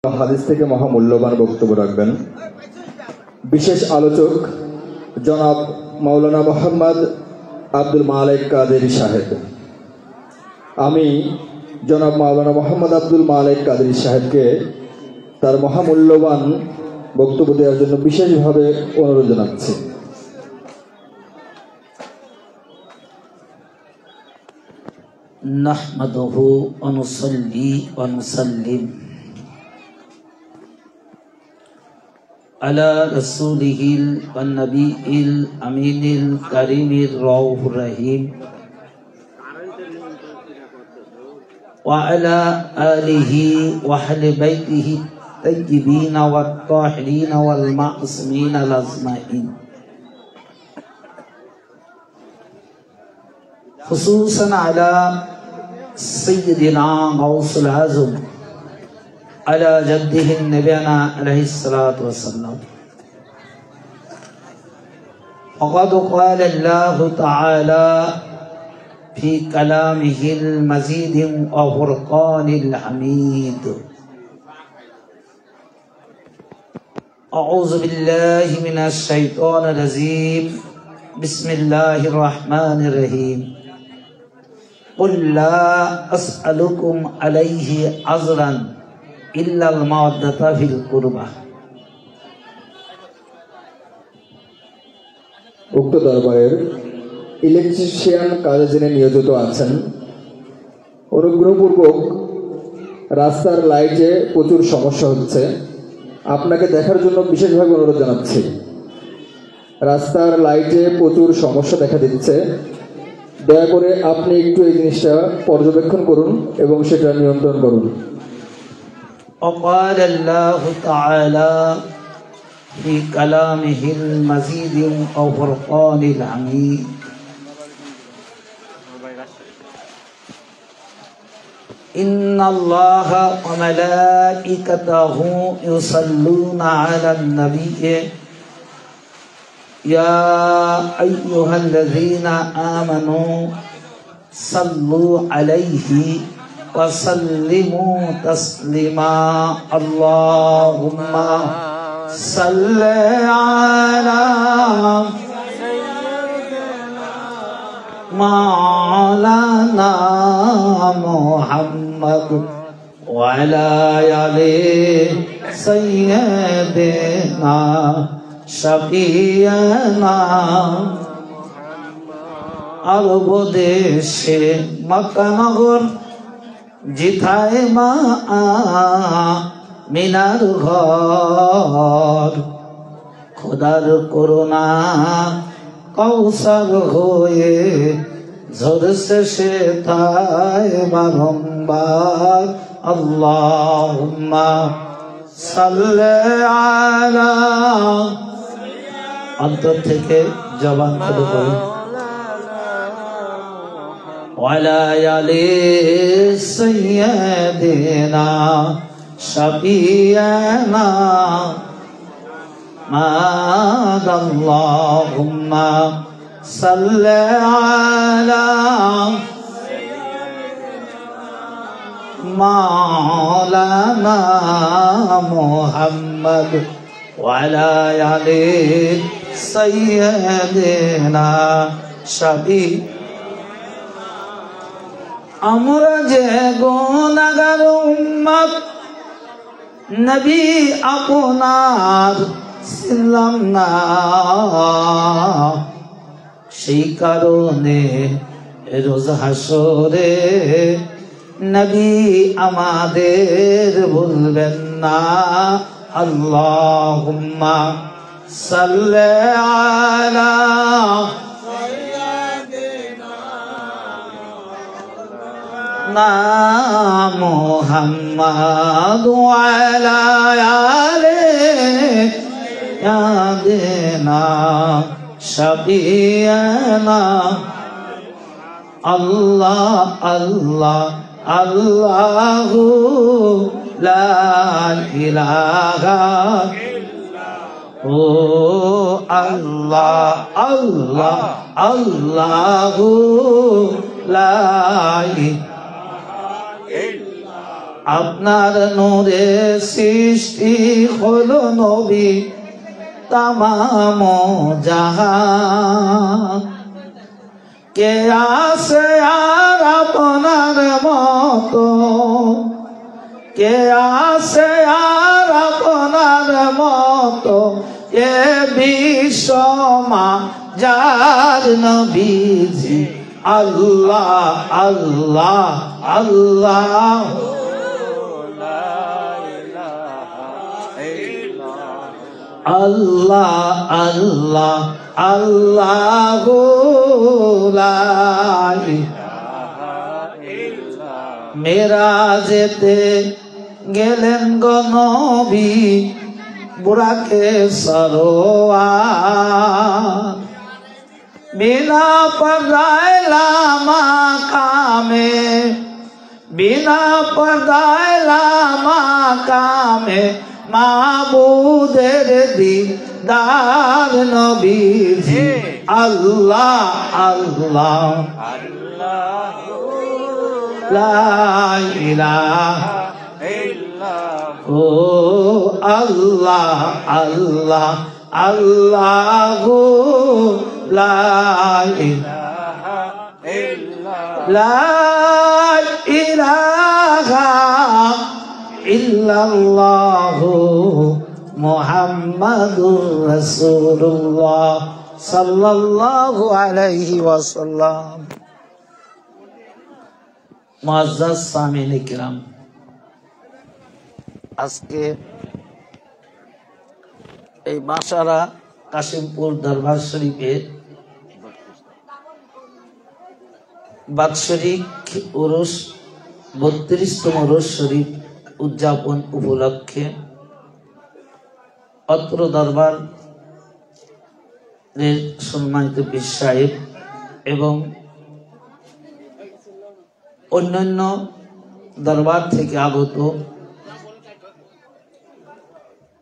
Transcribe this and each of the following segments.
হাদিস থেকে মহামূল্যবান বক্তব্য রাখবেন বিশেষ আলোচক জনাব মাওলানা মোহাম্মদ আব্দুল মালেক কাদেরী সাহেব। আমি জনাব মাওলানা মোহাম্মদ আব্দুল মালেক কাদেরী সাহেবকে তার মহামূল্যবান বক্তব্য দেওয়ার জন্য বিশেষভাবে অনুরোধ জানাচ্ছি। নাহমাদুহু ওয়া নুসাল্লি ওয়া নুসাল্লিম আলা রাসূলিহিল ওয়া নবিয়িল আমিনিল কারীমির রাউফুর রহিম ওয়া আলা আলিহি ওয়া আহলি বাইতিহি الطيبين والطاهرين والمعصومين الأجمعين خصوصا على سيدنا غوث الأعظم على جده النبينا عليه الصلاة والسلام. وقد قال الله تعالى في كلامه المزيد وفرقان الحميد: أعوذ بالله من الشيطان الرجيم بسم الله الرحمن الرحيم قل لا أسألكم عليه أجرا إلا المودة في القربى. উক্ত দরবারের ইলেকট্রিশিয়ান কাজে যিনি নিয়োজিত আছেন, অনুগ্রহপূর্বক রাস্তার লাইটে প্রচুর সমস্যা হচ্ছে, আপনাকে দেখার জন্য বিশেষভাবে অনুরোধ জানাচ্ছি। রাস্তার লাইটে প্রচুর সমস্যা দেখা দিচ্ছে, দয়া করে আপনি একটু এই জিনিসটা পর্যবেক্ষণ করুন এবং সেটা নিয়ন্ত্রণ করুন। وقال الله تعالى في كلامه المزيد وفرقان الحميد: إن الله وملائكته يصلون على النبي يا أيها الذين آمنوا صلوا عليه وسلموا تسليما. اللهم صل على مولانا محمد وعلى آل سيدنا شفيعنا আরব দেশে মক্কা নগর জিথায় মা মিনার ঘর, খোদার করুণা কৌশল হয়ে ঝরছে সে তাই বারংবার। আল্লাহুম্মা সাল্লি আলা, অন্তর থেকে জবান খুলে পড়ে, ওয়ালা আলি সাইয়্যিদিনা শাফিয়ানা আল্লাহুম্মা সাল্লি আলা মাওলানা মুহাম্মদ ওয়ালা আলি সাইয়্যিদিনা শাফি। আমরা যে গুনাহগার উম্মত, নবী আপনার ছিলাম না, সেই কারণে রোজ হাসরে নবী আমাদের ভুলবেন না। আল্লাহুম্মা সাল্লি আলা মুহাম্মাদ ওয়ালা আলি সাইয়্যিদিনা শাফিয়ানা। আল্লাহ আল্লাহ আল্লাহু লা ইলাহা ও আল্লাহ আল্লাহ আল্লাহু লা আপনার নূরে সৃষ্টি হলো নবী তামাম জাহান। কে আসে আর আপনার মতো, কে আসে আর আপনার মতো, এ বিশ্বমা যার নবীজি। আল্লাহ আল্লাহ আল্লাহ, আল্লাহ আল্লাহ আল্লাহ, মেরাজেতে গেলেন গো নবী বুরাকে সরোয়ার। বিনা পর্দায় লামা কামে, বিনা পর্দায় লামা কামে, মাবুদের দিদার নবীজি। আল্লাহ আল্লাহ লা ইলাহা ও আল্লাহ আল্লাহ আল্লাহ, লা ইলাহা ইল্লাল্লাহু মুহাম্মাদুর রাসূলুল্লাহ সাল্লাল্লাহু আলাইহি ওয়াসাল্লাম। মুআজ্জাজ সামিঈন কিরাম, আজকে এই বাসারা কাশিমপুর দরবার শরীফে বাৎসরিক উরুস 32তম উরুস শরীফ উদযাপন উপলক্ষে অত্র দরবার সম্মানিত পীর সাহেব এবং অন্যান্য দরবার থেকে আগত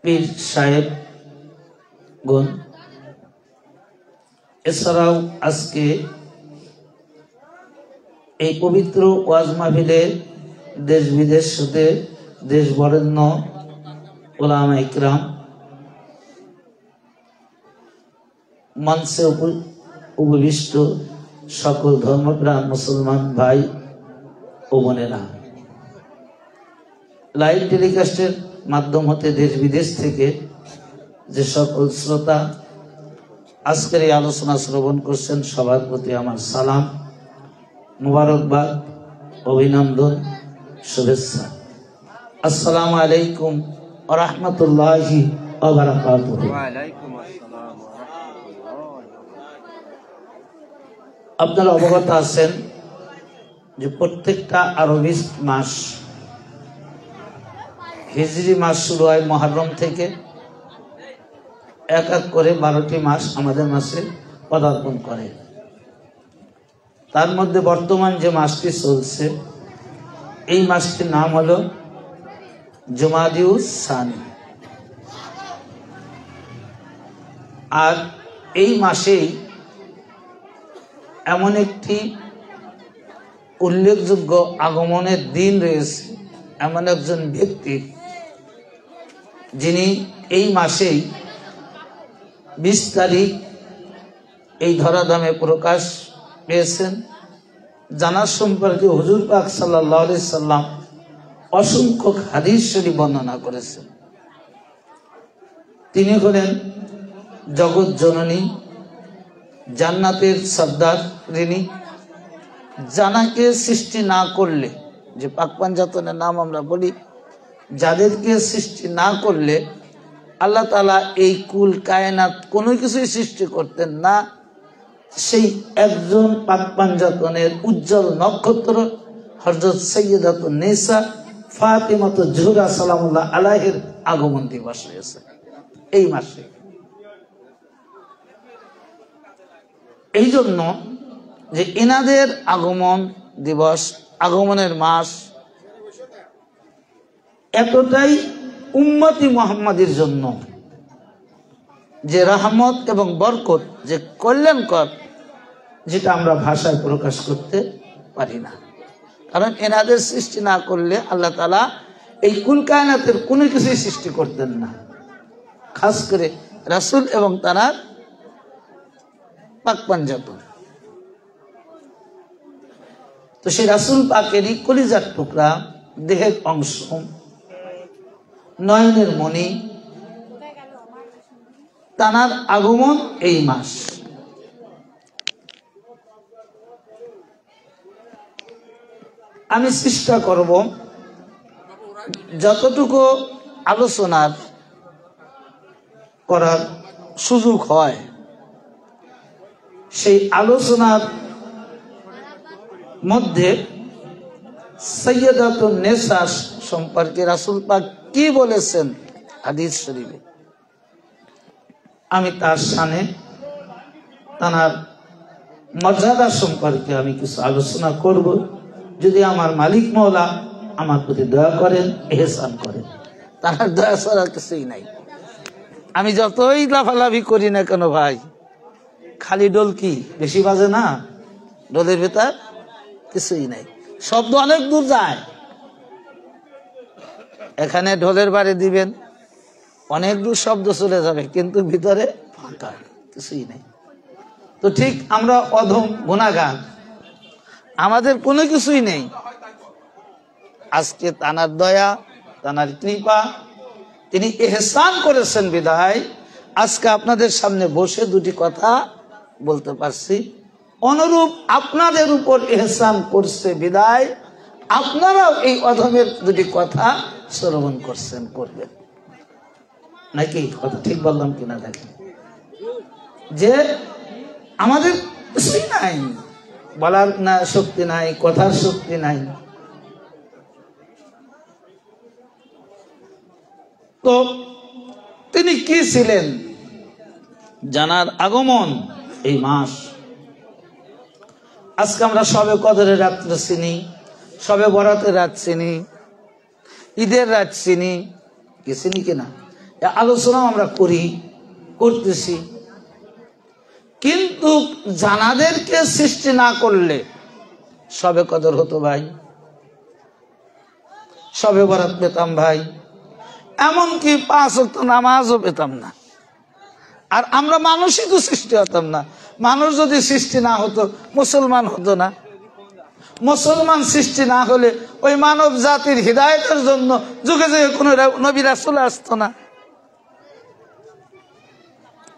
পীর সাহেব গণ, এছাড়াও আজকে এই পবিত্র ওয়াজ মাহফিলে দেশ বিদেশ হতে দেশ বরেণ্য উলামা ইকরাম, মঞ্চে উপবিষ্ট সকল ধর্মপ্রাণ মুসলমান ভাই ও বোনেরা, লাইভ টেলিকাস্টের মাধ্যম হতে দেশ বিদেশ থেকে যে সকল শ্রোতা আজকের এই আলোচনা শ্রবণ করছেন, সবার প্রতি আমার সালাম, মুবারকবাদ, অভিনন্দন, শুভেচ্ছা। আসসালামু আলাইকুম ওয়া রাহমাতুল্লাহি ওয়া বারাকাতুহু। আপনারা অবগত আছেন যে প্রত্যেকটা আরবি মাস, হিজরি মাস শুরু হয় মুহররম থেকে, এক এক করে 12টি মাস আমাদের মাসে পদার্পণ করে। তার মধ্যে বর্তমান যে মাসটি চলছে, এই মাসটির নাম হলো জুমাদিউস সানি। আর এই মাসেই এমন একটি উল্লেখযোগ্য আগমনের দিন রয়েছে, এমন একজন ব্যক্তি যিনি এই মাসেই 20 তারিখ এই ধরাধামে প্রকাশ পেয়েছেন। জানার সম্পর্কে হুজুর পাক সাল্লাল্লাহু আলাইহি সাল্লাম অসংখ্য হাদিস শরীফ বর্ণনা করেছেন। তিনি হলেন জগৎ জননী, জান্নাতের সর্দার রিনি, জানাকে সৃষ্টি না করলে, যে পাক পাঞ্জাতনের নাম আমরা বলি, যাদেরকে সৃষ্টি না করলে আল্লাহ তাআলা এই কুল কায়নাত কোনো কিছুই সৃষ্টি করতেন না, সেই একজন পাক পাঞ্জাতনের উজ্জ্বল নক্ষত্র হযরত সাইয়্যিদাতুন নিসা ফাতিমাতুজ জোহরা সালামুল্লাহ আলাইহির আগমন দিবস রয়েছে এই মাসে। এই জন্য যে এনাদের আগমন দিবস, আগমনের মাস এতটাই উম্মতি মুহাম্মাদের জন্য যে রহমত এবং বরকত, যে কল্যাণকর, যেটা আমরা ভাষায় প্রকাশ করতে পারি না। কারণ এনাদের সৃষ্টি না করলে আল্লাহ তাআলা এই কুল কায়নাতের কোনো কিছুই সৃষ্টি করতেন না, খাস করে রাসূল এবং তারা পাক পাঞ্জাতন। তো সেই রাসূল পাকেরই কলিজার টুকরা, দেহের অংশ, নয়নের মণি, তানার আগমন এই মাস। আমি চেষ্টা করব যতটুকু আলোচনার করার সুযোগ হয় সেই আলোচনার মধ্যে সাইয়্যিদাতুন নিসা সম্পর্কে রাসূল পাক কি বলেছেন হাদিস শরীফে, আমি তার শানে, তার মর্যাদা সম্পর্কে আমি কিছু আলোচনা করব, যদি আমার মালিক মওলা আমার প্রতি দয়া করেন, ইহসান করেন। তার দয়া ছাড়া কিছুই নাই। আমি যতই লাফালাফি করি না কেন ভাই, খালি ডোল কি বেশি বাজে না? ডোলের ভেতর কিছুই নাই, শব্দ অনেক দূর যায়। এখানে ঢোলের বাড়ি দিবেন, অনেক দূর শব্দ চলে যাবে, কিন্তু ভিতরে ফাঁকা, কিছুই নেই। তো ঠিক আমরা অধম গুনাহগার, আমাদের কোনো কিছুই নেই। আজকে তানার দয়া, তানার কৃপা, তিনি ইহসান করেছেন বিদায় আজকে আপনাদের সামনে বসে দুটি কথা বলতে পারছি। অনুরূপ আপনাদের উপর ইহসান করছে বিদায় আপনারাও এই অধমের দুটি কথা শ্রবণ করছেন, করবেন নাকি? কথা ঠিক বললাম কিনা দেখেন, যে আমাদের কিছুই নাই, বলার না শক্তি নাই, কথার শক্তি নাই। তো তিনি কি ছিলেন জানার আগমন এই মাস। আজকে আমরা সবে কদরের রাত্র চিনি, সবে বরাতের রাত চিনি, ঈদের রাত চিনি, কি চিনি কিনা আলোচনাও আমরা করতেছি। কিন্তু জানাদেরকে সৃষ্টি না করলে সবে কদর হতো ভাই, সবে বরাত পেতাম ভাই, এমনকি 5 ওয়াক্ত নামাজও পেতাম না। আর আমরা মানুষই তো সৃষ্টি হতাম না। মানুষ যদি সৃষ্টি না হতো মুসলমান হতো না। মুসলমান সৃষ্টি না হলে ওই মানব জাতির হিদায়াতের জন্য যুগে যুগে কোন নবী রাসূল আসতো না,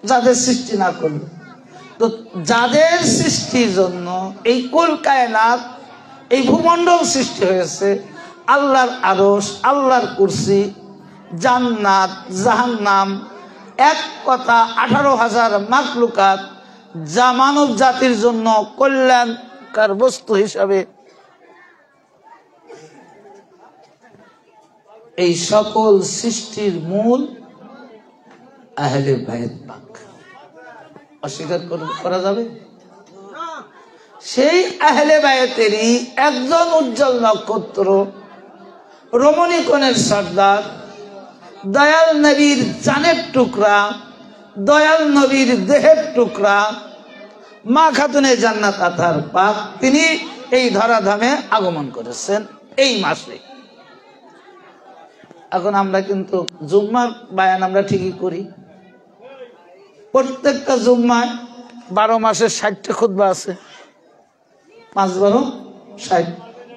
যাদের সৃষ্টি না করলো। তো যাদের সৃষ্টির জন্য এই কুল কায়নাত, এই ভূমণ্ডল সৃষ্টি হয়েছে, আল্লাহর আরশ, আল্লাহর কুরসি, জান্নাত, জাহান্নাম, এক কথা 18,000 মাখলুকাত, যা মানব জাতির জন্য কল্যাণকার বস্তু হিসাবে, এই সকল সৃষ্টির মূল আহলে বাইত পাক। অস্বীকার করা যাবে? সেই আহলে বায়তেরই একজন উজ্জ্বল নক্ষত্র, রমণীকণের সর্দার, দয়াল নবীর জানের টুকরা, দয়াল নবীর দেহের টুকরা, মা খাতুনে জান্নাত আতার পাক, তিনি এই ধরাধামে আগমন করেছেন এই মাসে। এখন আমরা কিন্তু জুম্মার বায়ান আমরা ঠিকই করি, প্রত্যেকটা জুম্মায় 12 মাসে 60টা খুতবা আছে, 5-12 60,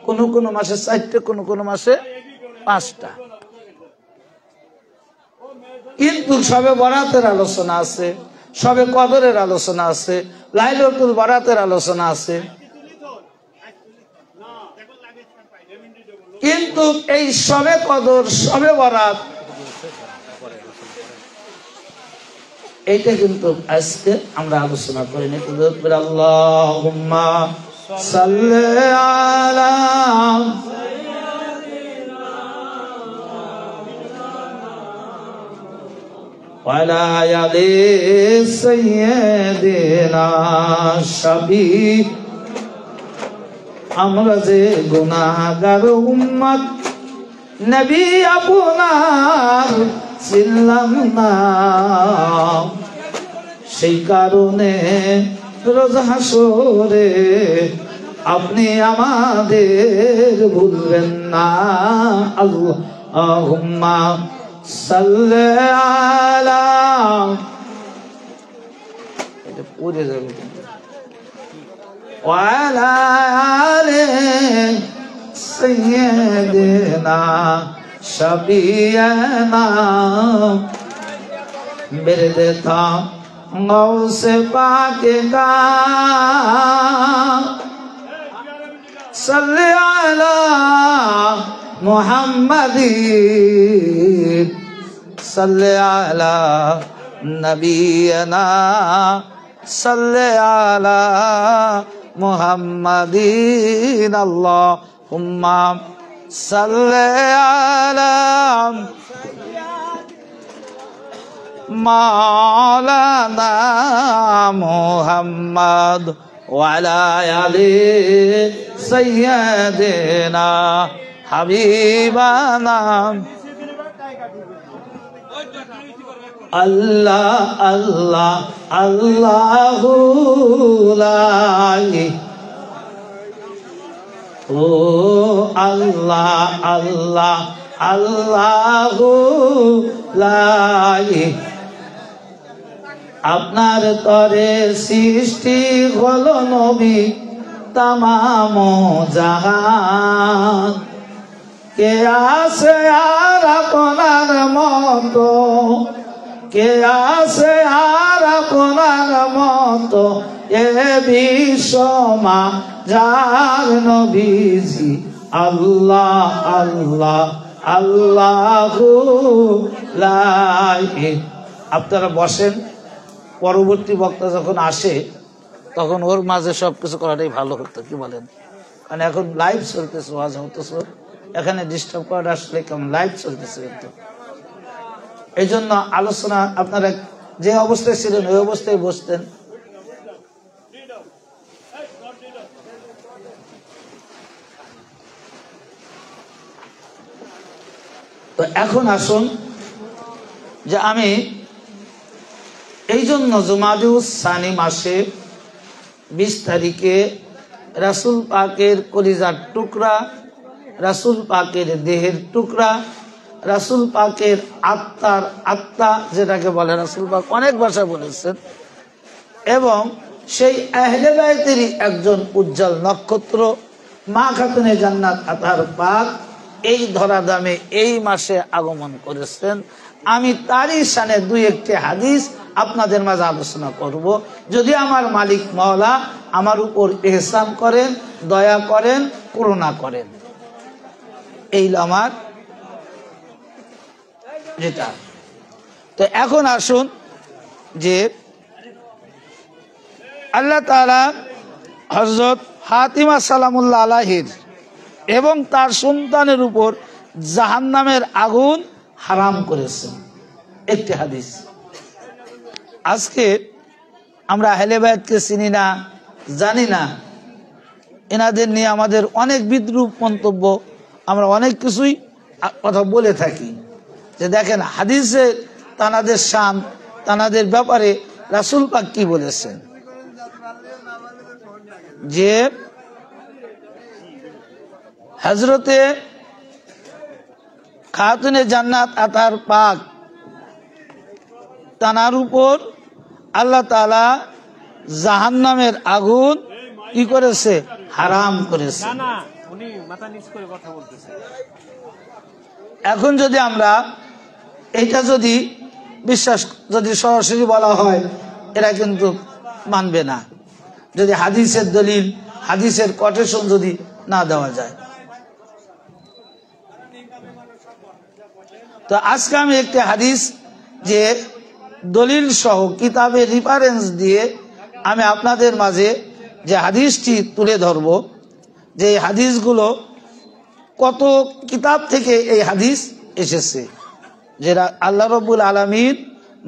কোন মাসে 4টা, কোন মাসে 5টা। কিন্তু সবে বরাতের আলোচনা আছে, সবে কদরের আলোচনা আছে, লাইলাতুল বরাতের আলোচনা আছে। কিন্তু এই সবে কদর, সবে বরাত, এইটা কিন্তু আজকে আমরা আলোচনা করিনি। আল্লাহুম্মা সাল্লি আলা ওয়ালা আলি সাইয়্যিদিনা শাফি। আমরা যে গুনাহগার উম্মত, নবী আপনার চিনলাম না, সেই কারণে রোজ হাসরে আপনি আমাদের ভুলবেন না। আল্লাহুম্মা সাল্লি আলা, এটা পড়ে যাবে ওয়া আলা আলি সাইয়্যিদিনা শাফিয়ানা, मेरे देता गौसे पाके का सल्ले अला मुहम्मदी, सल्ले अला नबीना, सल्ले अला मुहम्मदीन, अल्लाहुम्मा सल्ले अला मौलाना मुहम्मद वाला आले सैयदना हबीबाना। अल्लाह अल्लाह अल्लाहु ला, ओ अल्लाह अल्लाह अल्लाहु ला, আপনার তরে সৃষ্টি হলো নবী তামাম জাহান, কে আছে আর আপনার মতো, কে আছে আর আপনার মতো, এ বিশ্বমা যার নবীজি আল্লাহ আল্লাহ আল্লাহু লা। আপনারা বসেন, পরবর্তী বক্তা যখন আসে তখন ওর মাঝে সবকিছু করাটাই ভালো হতো, কি বলেন? কারণ এখন লাইভ চলতেছে, ওয়াজ হতেছে, এখানে ডিস্টার্ব করাটা আসলে কেমন, লাইভ চলতেছে। কিন্তু এই জন্য আলোচনা আপনারা যে অবস্থায় ছিলেন ওই অবস্থায় বসতেন। তো এখন আসুন যে আমি এই জন্য জুমাদুস সানি মাসে 20 তারিখে রাসূল পাকের কলিজার টুকরা, রাসূল পাকের দেহের টুকরা, রাসূল পাকের আত্মার আত্মা যেটাকে বলে, রাসূল পাক অনেক ভাষা বলেছেন, এবং সেই আহলে বাইতেরই একজন উজ্জ্বল নক্ষত্র মা খাতুনে জান্নাত আতার পাক এই ধরাধামে এই মাসে আগমন করেছেন। আমি তারই শানে 2-1টি হাদিস আপনাদের মাঝে আলোচনা করব। যদি আমার মালিক মাওলা আমার উপর ইহসান করেন, দয়া করেন, করুণা করেন, এই আমার যেটা। তো এখন আসুন যে আল্লাহ তাআলা হযরত ফাতিমা সালামুল্লাহ আলাইহির এবং তার সন্তানের উপর জাহান্নামের আগুন হারাম করেছেন, একটি হাদিস। আজকে আমরা আহলে বাইতকে চিনি না, জানি না, এনাদের নিয়ে আমাদের অনেক বিদ্রূপ মন্তব্য, আমরা অনেক কিছুই কথা বলে থাকি, যে দেখেন হাদিসে তানাদের শান, তানাদের ব্যাপারে রাসূল পাক কি বলেছেন, যে হযরতে খাতুনে জান্নাত আতার পাক তানার উপর আল্লাহ তাআলা জাহান্নামের আগুন কি করেছে, হারাম করেছে। এখন যদি আমরা এটা যদি বিশ্বাস, যদি সরাসরি বলা হয়, এরা কিন্তু মানবে না, যদি হাদিসের দলিল, হাদিসের কোটেশন যদি না দেওয়া যায়। তো আজকে আমি একটি হাদিস যে দলিল সহ কিতাবের রেফারেন্স দিয়ে আমি আপনাদের মাঝে যে হাদিসটি তুলে ধরব, যে হাদিসগুলো কত কিতাব থেকে এই হাদিস এসেছে, যেটা আল্লাহ রাব্বুল আলামিন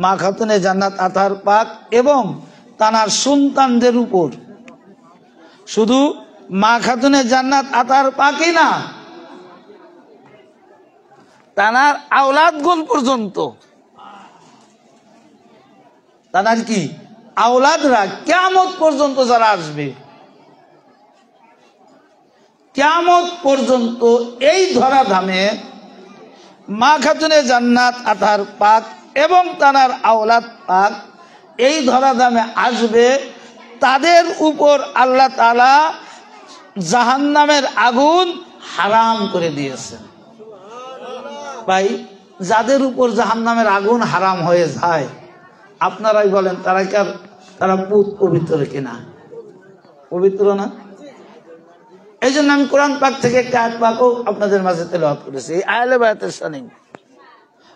মা খাতুনে জান্নাত আতার পাক এবং তানার সন্তানদের উপর, শুধু মা খাতুনে জান্নাত আতার পাকই না, তানার আওলাদগুল পর্যন্ত, তানার কি আওলাদরা কিয়ামত পর্যন্ত যারা আসবে কিয়ামত পর্যন্ত এই ধরাধামে মা খাতুনে জান্নাত আতার পাক এবং তার আওলাদ পাক এই ধরাধামে আসবে, তাদের উপর আল্লাহ তাআলা জাহান্নামের আগুন হারাম করে দিয়েছেন। ভাই, যাদের উপর জাহান্নামের আগুন হারাম হয়ে যায়, আপনারাই বলেন তারা পবিত্র কিনা? পবিত্র না? এই জন্য আমি কোরআন পাক থেকে একটা আয়াত পাকও আপনাদের মাঝে তেলাওয়াত করেছি। এই আয়ালে বায়াতের শানে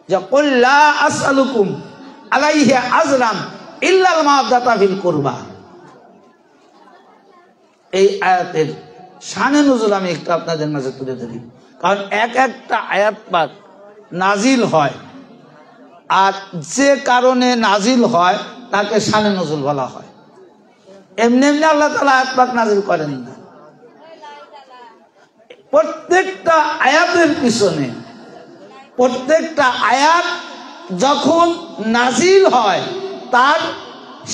যে কুল লা আসআলুকুম আলাইহি আজরান ইল্লাল মাওয়াদাতা ফিল কুরবা। এই আয়াতের শানে নুজুল আমি একটু আপনাদের মাঝে তুলে ধরি, কারণ এক একটা আয়াত পাক নাজিল হয়, আর যে কারণে নাজিল হয় তাকে শানে নুজুল বলা হয়। এমনি এমনি আল্লাহ তাআলা আয়াত পাক নাজিল করেন না। প্রত্যেকটা আয়াতের পিছনে, প্রত্যেকটা আয়াত যখন নাজিল হয় তার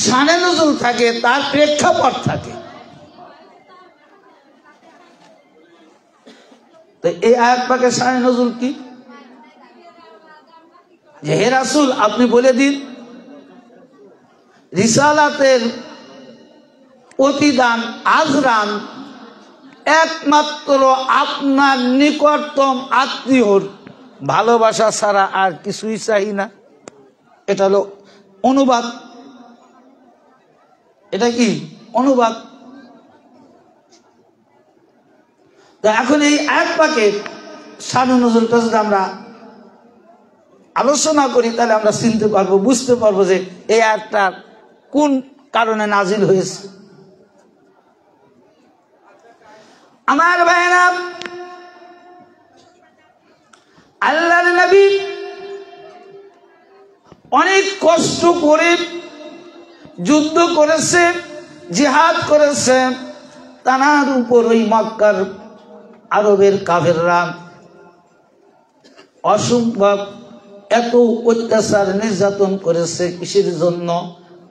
শানে নুজুল থাকে, তার প্রেক্ষাপট থাকে। তো এই আয়াত পাকের শানে নুজুল কি? যে হে রাসূল, আপনি বলে দিন রিসালাতের প্রতিদান আজরান একমাত্র আপনার নিকটতম আত্মীয়র ভালোবাসা ছাড়া আর কিছুই চাই না। এটা হলো অনুবাদ। এটা কি অনুবাদ? তো এখন এই আয়াত পাকের শানে নুজুলটা যদি আমরা আলোচনা করি, তাহলে আমরা চিনতে পারবো, বুঝতে পারবো যে এই আয়াতটা কোন কারণে নাজিল হয়েছে। আমার ভাইরা, আল্লাহর নবী অনেক কষ্ট করে যুদ্ধ করেছে, জিহাদ করেছে। তার উপর ওই মক্কার আরবের কাফেররা অসম্ভব এত অত্যাচার নির্যাতন করেছে। কিসের জন্য?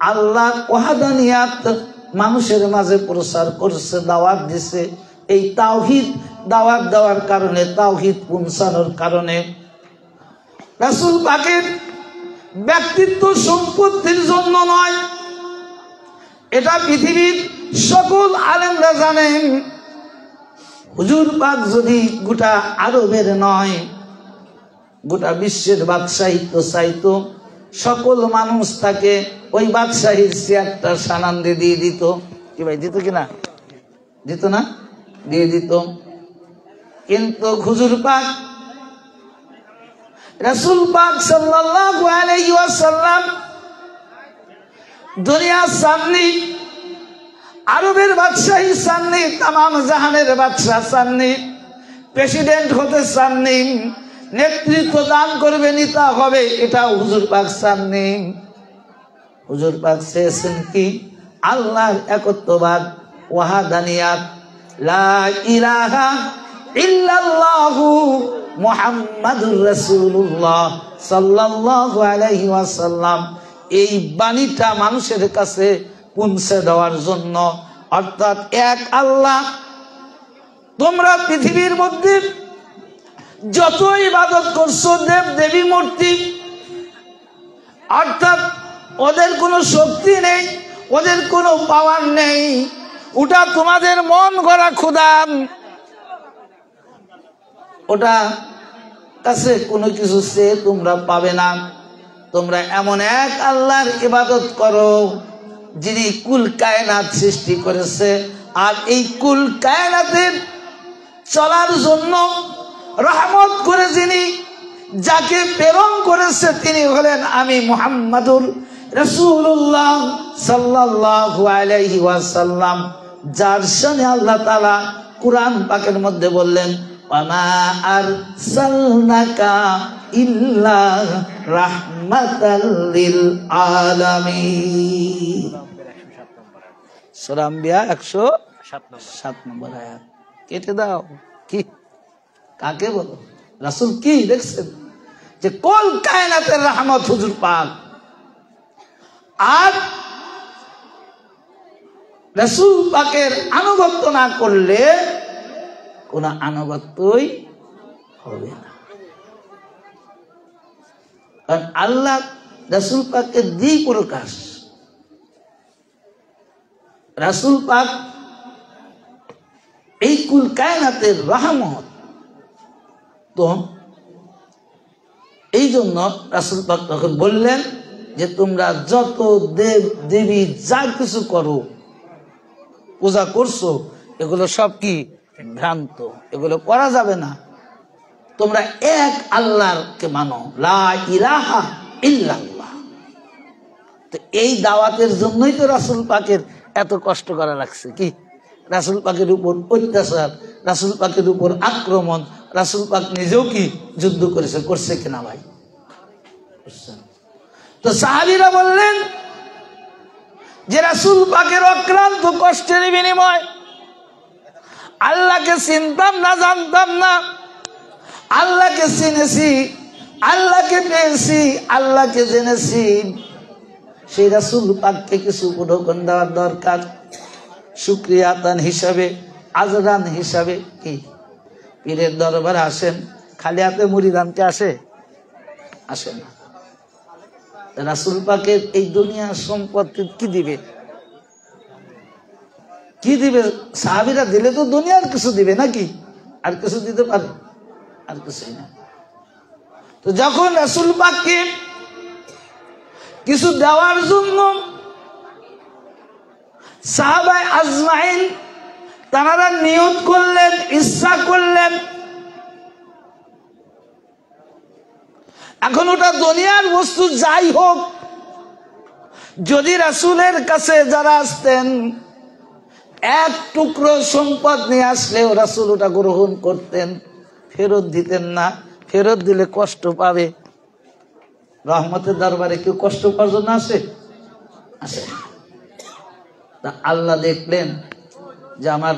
আল্লাহর ওয়াহদানিয়াত মানুষের মাঝে প্রচার করছে, দাওয়াত দিছে। এই তাওহীদ দাওয়াত দেওয়ার কারণে, তাওহীদ পৌঁছানোর কারণে, রাসূল পাকের ব্যক্তিত্ব সম্পত্তির জন্য নয়, এটা পৃথিবীর সকল আলেমরা জানেন। হুজুর পাক যদি গোটা আরবের নয়, গোটা বিশ্বের বাদশাহিত্ব চাইতো, সকল মানুষ তাকে ওই বাদশাহীর চেয়ারটা সানন্দে দিয়ে দিত। কি ভাই, দিত কিনা? দিত না? দিয়ে দিত। কিন্তু হুজুর পাক রাসূল পাক সাল্লাল্লাহু আলাইহি ওয়াসাল্লাম দুনিয়ার সামনে, আরবের বাদশাহী চাননি, তামাম জাহানের বাদশাহ চাননি, প্রেসিডেন্ট হতে চাননি, নেতৃত্ব দান করবে, নেতা হবে, এটা হুজুর পাক চাননি। হুজুর পাক চেয়েছেন কি? আল্লাহর একত্ববাদ, ওয়াহদানিয়াত, লা ইলাহা ইল্লাল্লাহু মুহাম্মাদুর রাসূলুল্লাহ সাল্লাল্লাহু আলাইহি ওয়াসাল্লাম, এই বাণীটা মানুষের কাছে পৌঁছে দেওয়ার জন্য। অর্থাৎ এক আল্লাহ, তোমরা পৃথিবীর মধ্যে যত ইবাদত করছো দেব দেবী মূর্তি, অর্থাৎ ওদের কোনো শক্তি নেই, ওদের কোনো পাওয়ার নেই, ওটা তোমাদের মন গড়া খুদান, ওটা কাছে কোনো কিছু চেয়ে তোমরা পাবে না। তোমরা এমন এক আল্লাহর ইবাদত করো যিনি কুল কায়নাত সৃষ্টি করেছে, আর এই কুল কায়নাতের চলার জন্য রহমত করে যিনি, যাকে প্রেরণ করেছে, তিনি হলেন আমি মুহাম্মাদুর রাসূলুল্লাহ সাল্লাল্লাহু আলাইহি ওয়াসাল্লাম, যার শানে আল্লাহ তাআলা কুরআন পাকের মধ্যে বললেন, ওয়ামা আরসালনাকা ইল্লা রাহমাতাল লিল আলামিন। সূরা আম্বিয়া 107 নম্বর আয়াত। কেটে দাও। কি কাকে বলো? রাসূল কি দেখছেন যে কুল কায়নাতের রহমত হুজুর পাক, আর রাসূল পাকের আনুগত্য না করলে কোনো আনুগত্যই হবে না। কারণ আল্লাহ রাসূল পাকের দ্বি প্রকাশ, রাসূল পাক এই কুল কায়নাতের রহমত। তো এই জন্য রাসূল পাক তখন বললেন যে তোমরা যত দেব দেবী যা কিছু করো, পূজা করছো, এগুলো সব কি ভ্রান্ত, এগুলো করা যাবে না। তোমরা এক আল্লাহকে মানো, লা ইলাহা ইল্লাল্লাহ। তো এই দাওয়াতের জন্যই তো রাসূল পাকের এত কষ্ট করা লাগছে। কি রাসূল পাকের উপর অত্যাচার, রাসূল পাকের উপর আক্রমণ, রাসূল পাক নিজেও কি যুদ্ধ করছে কিনা ভাই? তো সাহাবীরা বললেন যে রাসূল পাকের অক্লান্ত কষ্টের বিনিময় আল্লাহকে চিনতাম না, জানতাম না, আল্লাহকে চিনেছি, আল্লাহকে পেয়েছি, আল্লাহকে জেনেছি। সেই রাসূল পাককে কিছু উপঢৌকন দেওয়ার দরকার। শুকরিয়া আদান হিসাবে, আজরান হিসাবে। কি পীরের দরবারে আসেন, খালি হাতে মুরিদানকে আসে না। রাসূল পাকের এই দুনিয়ার সম্পত্তি কি দিবে? কি দিবে? সাহাবীরা দিলে তো দুনিয়ার কিছু দিবে নাকি? আর কিছু দিতে পারে? আর কিছুই না। তো যখন রাসূল পাককে কিছু দেওয়ার জন্য সাহাবায়ে আজমাইন তারা নিয়ত করলেন, ইচ্ছা করলেন, এখন ওটা দুনিয়ার বস্তু যাই হোক, যদি রাসূলের কাছে যারা আসতেন এক টুকরো সম্পদ নিয়ে আসলেও রাসূল ওটা গ্রহণ করতেন, ফেরত দিতেন না। ফেরত দিলে কষ্ট পাবে। রহমতের দরবারে কেউ কষ্ট পাওয়ার জন্য আসে? তা আল্লাহ দেখলেন যে আমার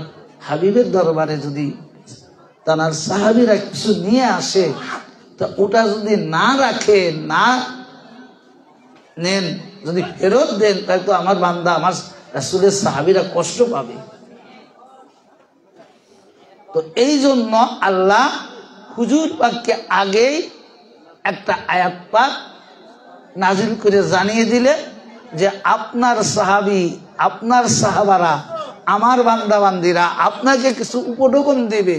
হাবিবের দরবারে যদি তার সাহাবীরা কিছু নিয়ে আসে, তা ওটা যদি না রাখে, না নেন, যদি ফেরত দেন, তাহলে তো আমার বান্দা, আমার রাসূলের সাহাবীরা কষ্ট পাবে। তো এই জন্য আল্লাহ হুজুর পাককে আগেই একটা আয়াত পাক নাজিল করে জানিয়ে দিলে যে আপনার সাহাবী, আপনার সাহাবারা, আমার বান্দা বান্দিরা আপনাকে কিছু উপঢৌকন দেবে,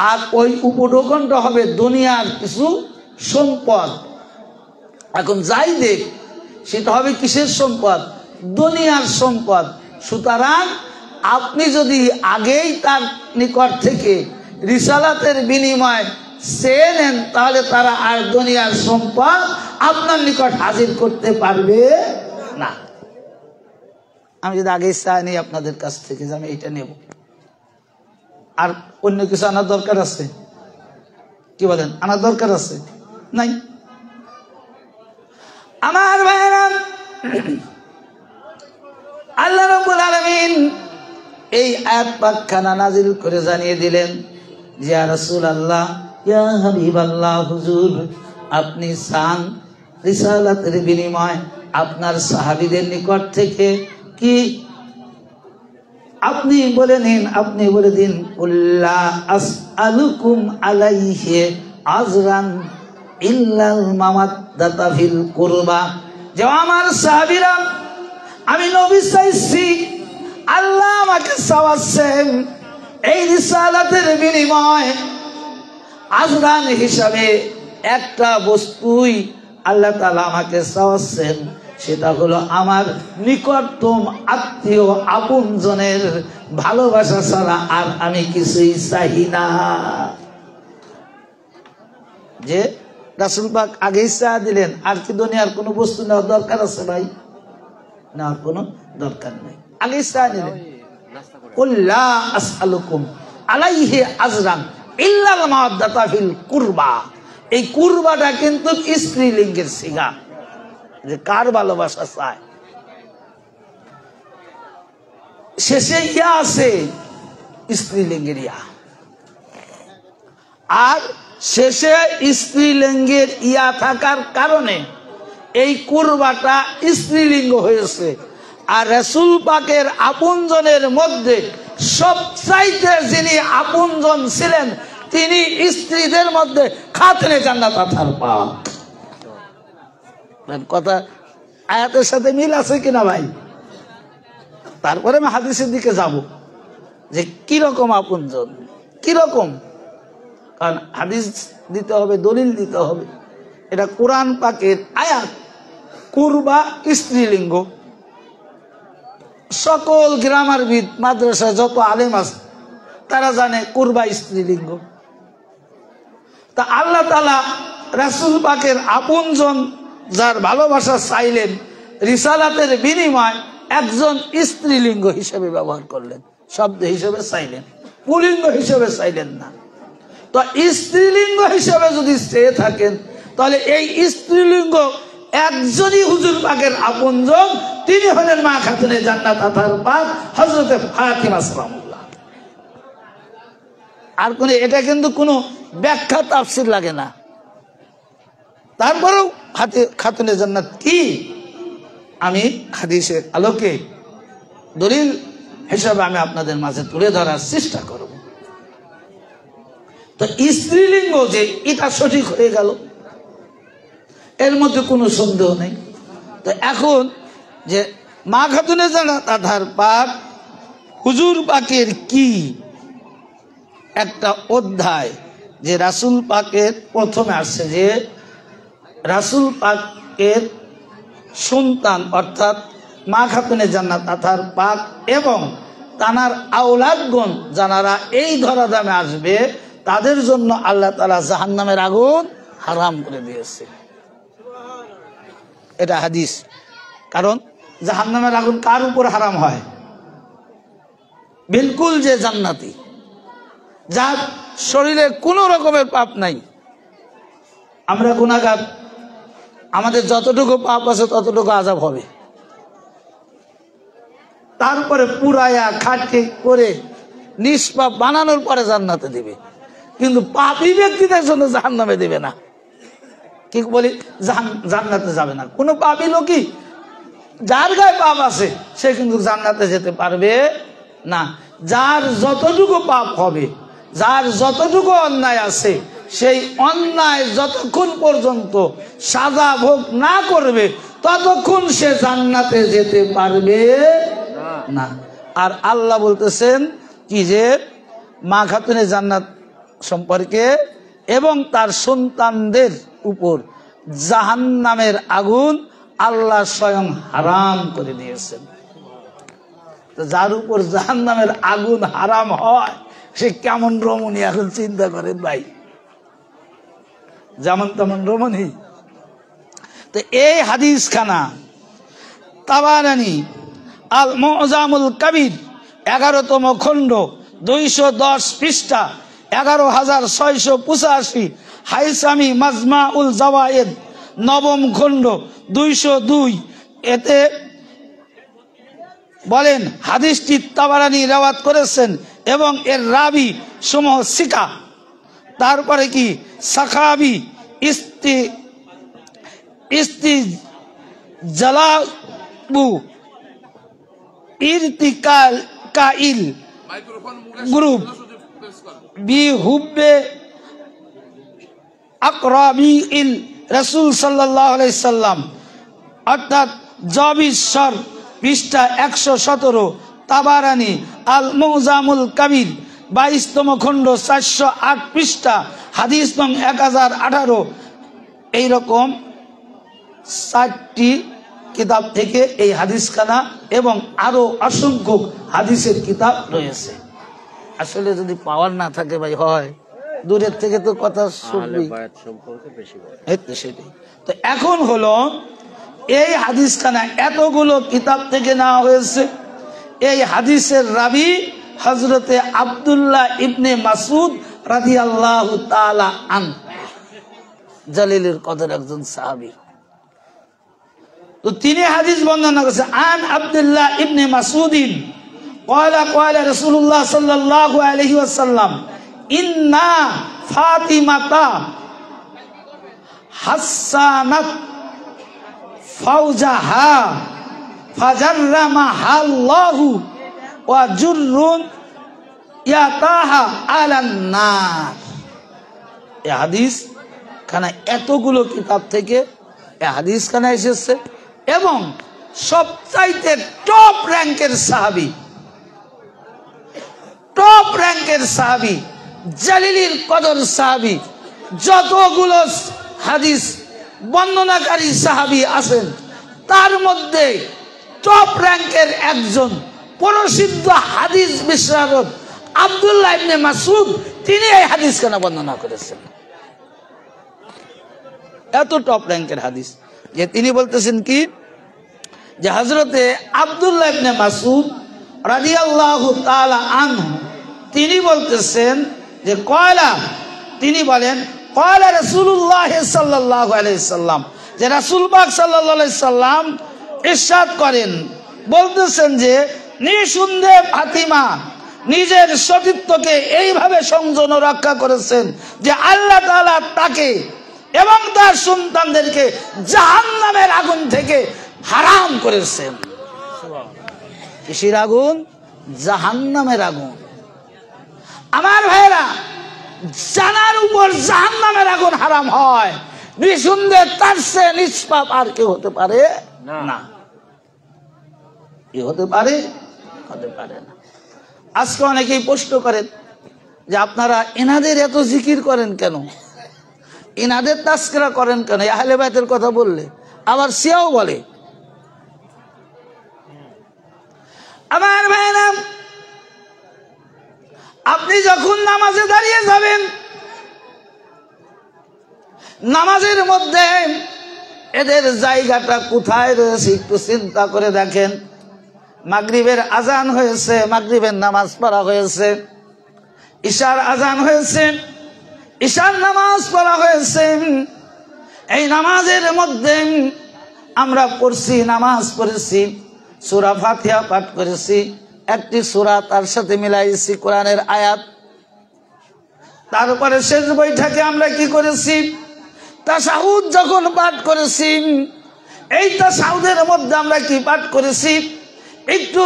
আর ওই উপঢৌকনটা হবে দুনিয়ার কিছু সম্পদ। এখন যাই দেখ সেটা হবে কিসের সম্পদ? দুনিয়ার সম্পদ। সুতরাং আপনি যদি আগেই তার নিকট থেকে রিসালাতের বিনিময় চেয়ে নেন, তাহলে তারা আর দুনিয়ার সম্পদ আপনার নিকট হাজির করতে পারবে না। আমি যদি আগেই চাই নি আপনাদের কাছ থেকে যে আমি এটা নেব, আর অন্য কিছু আনার দরকার আছে? কি বলেন? আনার দরকার আছে? নাই। আমার ভাইরা, আল্লাহ রাব্বুল আলামিন এই আয়াত পাকখানা নাজিল করে জানিয়ে দিলেন যে ইয়া রাসূলুল্লাহ, ইয়া হাবিবাল্লাহ, হুজুর আপনি চান রিসালাতের বিনিময় আপনার সাহাবীদের নিকট থেকে কি? আপনি বলে নিন, আপনি বলে দিন, কুল্লা আসআলুকুম আলাইহি আজরান ইল্লাল মাওয়াদ্দাতা ফিল কুরবা। যে আমার সাহাবীরা, আমি নবী চাইছি, আল্লাহ আমাকে চাওয়াচ্ছেন এই রিসালাতের বিনিময় আজরান হিসাবে একটা বস্তুই আল্লাহ তাআলা আমাকে চাওয়াচ্ছেন, সেটা হলো আমার নিকটতম আত্মীয় আপনজনের ভালোবাসা ছাড়া আর আমি কিছুই চাই না। যে রাসূল পাক আগেই চা দিলেন, আর কি দুনিয়ার কোনো বস্তু নেওয়ার দরকার আছে ভাই? নেওয়ার কোনো দরকার নেই, আগেই চা নিলেন। কুল্লা আসআলুকুম আলাইহি আজরান ইল্লাল মাওয়াদ্দাতা ফিল কুরবা। এই কুরবাটা কিন্তু স্ত্রীলিঙ্গের সিগা, যে কার ভালোবাসা চায়। শেষে ইয়া আছে স্ত্রীলিঙ্গের ইয়া, আর শেষে স্ত্রীলিঙ্গের ইয়া থাকার কারণে এই কুরবাটা স্ত্রীলিঙ্গ হয়েছে। আর রাসূল পাকের আপনজনের মধ্যে সবচাইতে যিনি আপনজন ছিলেন তিনি স্ত্রীদের মধ্যে খাতুনে জান্নাত আথার পাক। কথা আয়াতের সাথে মিল আছে কিনা ভাই? তারপরে আমি হাদিসের দিকে যাব যে কিরকম আপনজন, কিরকম। কারণ হাদিস দিতে হবে, দলিল দিতে হবে। এটা কোরআন পাকের আয়াত। কুরবা স্ত্রীলিঙ্গ। সকল গ্রামারবিদ, মাদ্রাসা যত আলেম আছে তারা জানে কুরবা স্ত্রীলিঙ্গ। তা আল্লাহ তাআলা রাসূল পাকের আপনজন যার ভালোবাসা চাইলেন, রিসালাতের বিনিময় একজন স্ত্রীলিঙ্গ হিসেবে ব্যবহার করলেন, শব্দ হিসেবে চাইলেন, পুলিঙ্গ হিসেবে চাইলেন না। তো স্ত্রীলিঙ্গ হিসেবে যদি চেয়ে থাকেন তাহলে এই স্ত্রীলিঙ্গ একজনই হুজুর পাকের আপনজন, তিনি হলেন মা খাতুনে জান্নাত আথার পাক হযরতে ফাতিমা সালামুল্লাহ। আর কোন এটা কিন্তু কোনো ব্যাখ্যা তাফসীর লাগে না। তারপরেও খাতুনে জান্নাত কি আমি হাদিসের আলোকে দলিল হিসাবে আমি আপনাদের মাঝে তুলে ধরার চেষ্টা করব। তো স্ত্রীলিঙ্গ যে এটা সঠিক হয়ে গেল, এর মধ্যে কোনো সন্দেহ নেই। তো এখন যে মা খাতুনে জান্নাত আথার পাক হুজুর পাকের কি একটা অধ্যায়, যে রাসূল পাকের প্রথমে আসছে যে রাসূল পাকের সন্তান অর্থাৎ মা খাতুনে জান্নাত আথার পাক এবং তানার আওলাদগণ যারা এই ধরাধামে আসবে তাদের জন্য আল্লাহ তাআলা জাহান্নামের আগুন হারাম করে দিয়েছে। এটা হাদিস। কারণ জাহান্নামের আগুন কার উপর হারাম হয়? বিলকুল যে জান্নাতি, যার শরীরে কোনো রকমের পাপ নাই। আমরা গুনাহগার, আমাদের যতটুকু পাপ আছে ততটুকু আযাব হবে। তারপরে পুরায়া খাটে করে নিষ্পাপ বানানোর পরে জান্নাতে দিবে, কিন্তু পাপী ব্যক্তিদের জন্য জাহান্নামে দিবে না। কি বলি? জান্নাতে যাবে না কোনো পাপী লোকই। যার গায়ে পাপ আছে সে কিন্তু জান্নাতে যেতে পারবে না। যার যতটুকু পাপ হবে, যার যতটুকু অন্যায় আছে, সেই অন্যায় যতক্ষণ পর্যন্ত সাজা ভোগ না করবে ততক্ষণ সে জান্নাতে যেতে পারবে না। আর আল্লাহ বলতেছেন কি যে মা খাতুনে জান্নাত সম্পর্কে এবং তার সন্তানদের উপর জাহান্নামের আগুন আল্লাহ স্বয়ং হারাম করে দিয়েছেন। তো যার উপর জাহান্নামের আগুন হারাম হয় সে কেমন রমণী এখন চিন্তা করেন ভাই, যেমন তেমন রমণী। তো এই হাদিস খানা তাবারানী আল মুজামুল কবির 11তম খণ্ড 210 পৃষ্ঠা 11,685, হাইসামি মাজমাউল জাওয়ায়েদ 9ম খণ্ড 202 এতে বলেন হাদিসটি তাবারানী রিওয়ায়াত করেছেন এবং এর রাবি সমূহ সিকা। তারপরে কি সাখাবি জালাবু ইরতিকাল কাইল গ্রুপ বি হুব্বে আকরাবিল রাসূল সাল্লাল্লাহু আলাইহি সাল্লাম, অর্থাৎ জবিশ্বর পৃষ্ঠা 117, তাবারানী আল মুজামুল কবির 22তম খণ্ড 408 পৃষ্ঠা হাদিস নং 1018। এইরকম 4টি কিতাব থেকে এই হাদিস খানা এবং আরো অসংখ্য হাদিসের কিতাব রয়েছে। আসলে যদি পাওয়ার না থাকে ভাই, হয় দূরের থেকে তো কথা শুনবি। তো এখন হলো এই হাদিস খানা এতগুলো কিতাব থেকে নেওয়া হয়েছে। এই হাদিসের রাবি হযরতে আব্দুল্লাহ ইবনে মাসউদ রাদিয়াল্লাহু তাআলা আনহু, জালিলুল কদর একজন সাহাবী। তো তিনি হাদিস বর্ণনা করেছেন আন আব্দুল্লাহ ইবনে মাসউদিন ক্বালা ক্বালা রাসূলুল্লাহ সাল্লাল্লাহু আলাইহি ওয়াসাল্লাম ইন্না ফাতিমাতা হাসানাত ফাওজাহা ফাজাররামাহু ওয়া জুররুন ইয়াতাহা আলান নার। এই হাদিস খানা এতগুলো কিতাব থেকে এই হাদিস খানা এসেছে এবং সবচাইতে টপ র্যাঙ্কের সাহাবী জালিলিল কদর সাহাবী, যতগুলো হাদিস বর্ণনাকারী সাহাবী আছেন তার মধ্যে টপ র্যাঙ্কের একজন প্রসিদ্ধ হাদিস বিশারদ আব্দুল্লাহ ইবনে মাসউদ, তিনি এই হাদিস কেন বর্ণনা করেছেন। এত টপ র্যাঙ্কের হাদিস যে তিনি বলতেছেন কি, যে হযরতে আব্দুল্লাহ ইবনে মাসউদ রাদিয়াল্লাহু তাআলা আনহু তিনি বলতেছেন যে তিনি বলেন ক্বালা রাসূলুল্লাহ সাল্লাল্লাহু আলাইহি সাল্লাম, যে রাসূল পাক সাল্লাল্লাহু আলাইহি সাল্লাম ইরশাদ করেন, বলতেছেন যে নিঃসন্দেহে ফাতিমা নিজের সতীত্বকে এইভাবে সংযম রক্ষা করেছেন যে আল্লাহ তাআলা তাকে এবং তার সন্তানদেরকে জাহান্নামের আগুন থেকে হারাম করেছেন। কিসের আগুন? জাহান্নামের আগুন। আমার ভাইরা, জানার উপর জাহান্নামের আগুন হারাম হয়, নিঃসন্দেহে তার চেয়ে নিষ্পাপ আর কেউ হতে পারে না। কি হতে পারে? হতে পারে না। আজকে অনেকেই প্রশ্ন করেন যে আপনারা এনাদের এত জিকির করেন কেন, এনাদের তাস্কিরা করেন কেন, আহলে বাইতের কথা বললে। আবার সিয়াও বলে। আমার ভাইরা, আপনি যখন নামাজে দাঁড়িয়ে যাবেন, নামাজের মধ্যে এদের জায়গাটা কোথায় রয়েছে একটু চিন্তা করে দেখেন। মাগরিবের আজান হয়েছে, মাগরিবের নামাজ পড়া হয়েছে, ইশার আজান হয়েছে, ইশার নামাজ পড়া হয়েছে। এই নামাজের মধ্যে আমরা পড়ছি, নামাজ পড়েছি, সূরা ফাতিহা পাঠ করেছি, একটি সূরা তার সাথে মিলাইছি কোরআনের আয়াত। তারপরে শেষ বৈঠকে আমরা কি করেছি? তাশাহুদ যখন পাঠ করেছি, এই তাশাহুদের মধ্যে আমরা কি পাঠ করেছি একটু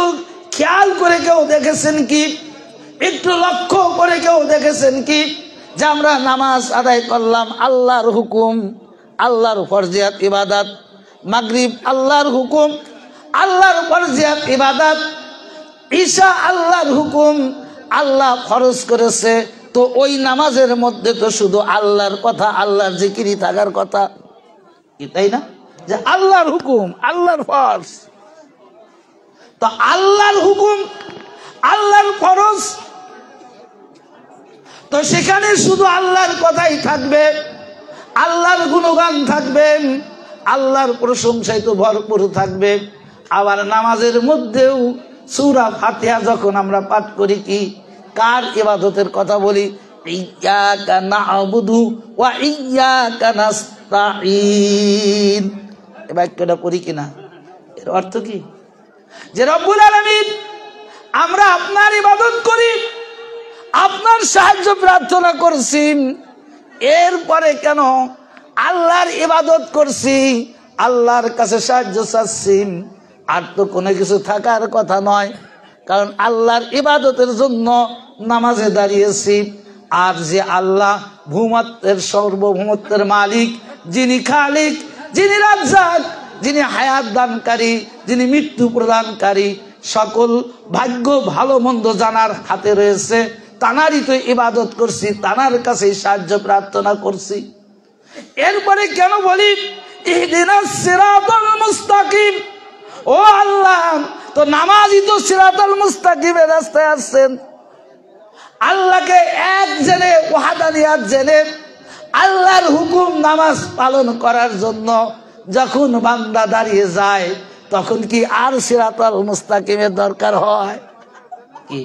খেয়াল করে কেউ দেখেছেন কি? একটু লক্ষ্য করে কেউ দেখেছেন কি যে আমরা নামাজ আদায় করলাম আল্লাহর হুকুম, আল্লাহর ফরজিয়াত ইবাদত। মাগরিব আল্লাহর হুকুম, আল্লাহর ফরজিয়াত ইবাদত। ঈশা আল্লাহর হুকুম, আল্লাহ ফরজ করেছে। তো ওই নামাজের মধ্যে তো শুধু আল্লাহর কথা, আল্লাহর জিকিরই থাকার কথা, তাই না? যে আল্লাহর হুকুম, আল্লাহর ফরজ, তো আল্লাহর হুকুম, আল্লাহর ফরজ, তো সেখানে শুধু আল্লাহর কথাই থাকবে, আল্লাহর গুণগান থাকবে, আল্লাহর প্রশংসায় তো ভরপুর থাকবে। আবার নামাজের মধ্যেও সূরা ফাতিহা যখন আমরা পাঠ করি, কি কার ইবাদতের কথা বলি? ইয়্যাকা না'বুদু ওয়া ইয়্যাকা নাস্তাঈন। এই বাক্যটা পড়ি কিনা? এর অর্থ কি? যে রব্বুল আলামিন, আমরা আপনার ইবাদত করি, আপনার সাহায্য প্রার্থনা করছি, এরপরে কেন আল্লাহর ইবাদত করছি, আল্লাহর কাছে সাহায্য চাচ্ছি, আর তো কোনো কিছু থাকার কথা নয়, কারণ আল্লাহর ইবাদতের জন্য নামাজে দাঁড়িয়েছি। আর যে আল্লাহ ভূমত্বের সার্বভৌমত্বের মালিক, যিনি খালিক, যিনি রাজ্জাক, যিনি হায়াত দানকারী, যিনি মৃত্যু প্রদানকারী, সকল ভাগ্য ভালো মন্দ জানার হাতে রয়েছে, তানারই তো ইবাদত করছি, তানার কাছে সাহায্য প্রার্থনা করছি। এরপরে কেন বলি ইহদিনাস সিরাতাল মুস্তাকিম? ও আল্লাহ, তো নামাজই তো সিরাতাল মুস্তাকিমের রাস্তায় আসছেন। আল্লাহকে এক জেনে, ওয়াহদানিয়াত জেনে, আল্লাহর হুকুম নামাজ পালন করার জন্য যখন বান্দা দাঁড়িয়ে যায়, তখন কি আর সিরাতাল মুস্তাকিমের দরকার হয়? কি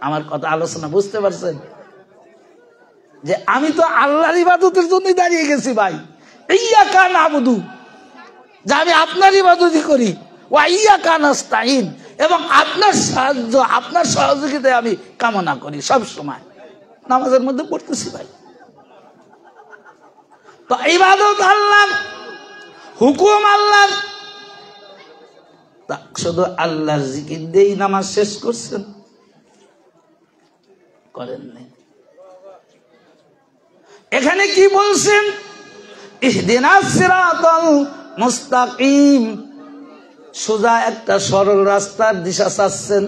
আমার কথা আলোচনা বুঝতে পারছেন? যে আমি তো আল্লাহর ইবাদতের জন্যই দাঁড়িয়ে গেছি ভাই। ইয়্যাকা না'বুদু, যে আমি আপনার ইবাদতই করি, ওয়া ইয়্যাকা নাস্তাঈন, এবং আপনার সাহায্য, আপনার সহযোগিতায় আমি কামনা করি সব সময়। নামাজের মধ্যে পড়তেছি ভাই। তো ইবাদত আল্লাহর, হুকুম আল্লাহর, শুধু আল্লাহর জিকির দিয়েই নামাজ শেষ করছেন? করেননি। এখানে কি বলছেন? ইহদিনাস সিরাতাল মুস্তাকিম, সোজা একটা সরল রাস্তার দিশা চাচ্ছেন,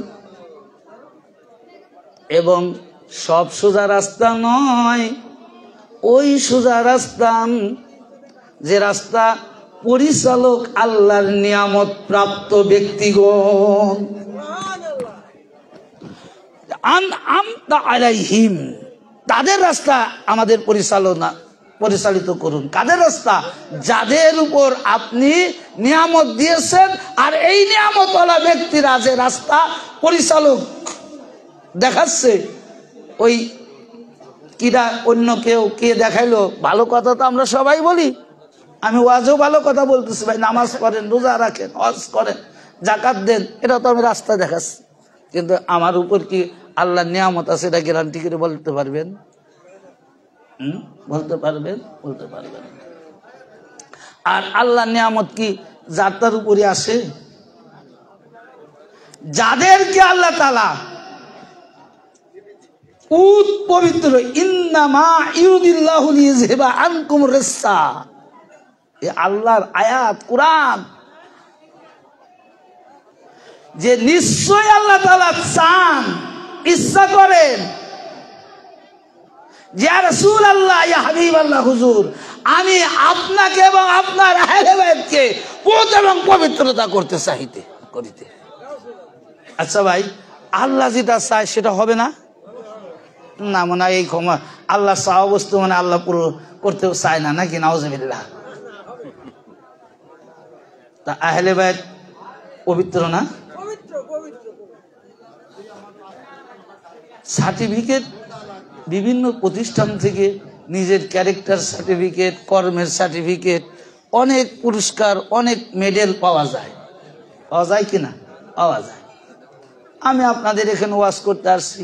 এবং সব সোজা রাস্তা নয়, ওই সোজা রাস্তা যে রাস্তা পরিচালক আল্লাহর নিয়ামত প্রাপ্ত ব্যক্তিগণ, আলাইহিম, তাদের রাস্তা আমাদের পরিচালিত করুন। কাদের রাস্তা? যাদের উপর আপনি নিয়ামত দিয়েছেন, আর এই নিয়ামতওয়ালা ব্যক্তিরা যে রাস্তা পরিচালক দেখাচ্ছে, ওই কিরা অন্য কেউ কে দেখাইলো, ভালো কথা তো আমরা সবাই বলি, আমি ওয়াজও ভালো কথা বলতেছি, ভাই নামাজ পড়েন, রোজা রাখেন, হজ করেন, জাকাত দেন, এটা তো আমি রাস্তা দেখাচ্ছি, কিন্তু আমার উপর কি আল্লাহর নিয়ামত আছে এটা গ্যারান্টি করে বলতে পারবেন? বলতে পারবেন? বলতে পারবেন। আর আল্লাহর নিয়ামত কি যার তার উপরে আসে? যাদেরকে আল্লাহ তাআলা পবিত্র, ইন্নামা ইউরিদুল্লাহু লিইয়ুযহিবা আনকুম রিসসা, এই আল্লাহর আয়াত কুরআন, যে নিশ্চয় আল্লাহ তাআলা চান, ইচ্ছা করেন যে ইয়া রাসূলুল্লাহ, ইয়া হাবিবাল্লাহ, হুজুর, আমি আপনাকে এবং আপনার আহলে বাইতকে পবিত্র এবং পবিত্রতা করতে করিতে। আচ্ছা ভাই, আল্লাহ যেটা চায় সেটা হবে না? না, মনে হয় এই ক্ষমা আল্লাহ চাওয়া বস্তু মানে আল্লাহ পুরো করতেও চায় না, নাকি? নাউজুবিল্লাহ। তা আহলে বাইত পবিত্র না? সার্টিফিকেট বিভিন্ন প্রতিষ্ঠান থেকে, নিজের ক্যারেক্টার সার্টিফিকেট, কর্মের সার্টিফিকেট, অনেক পুরস্কার, অনেক মেডেল পাওয়া যায়। পাওয়া যায় কিনা? পাওয়া যায়। আমি আপনাদের এখানে ওয়াজ করতে আসছি,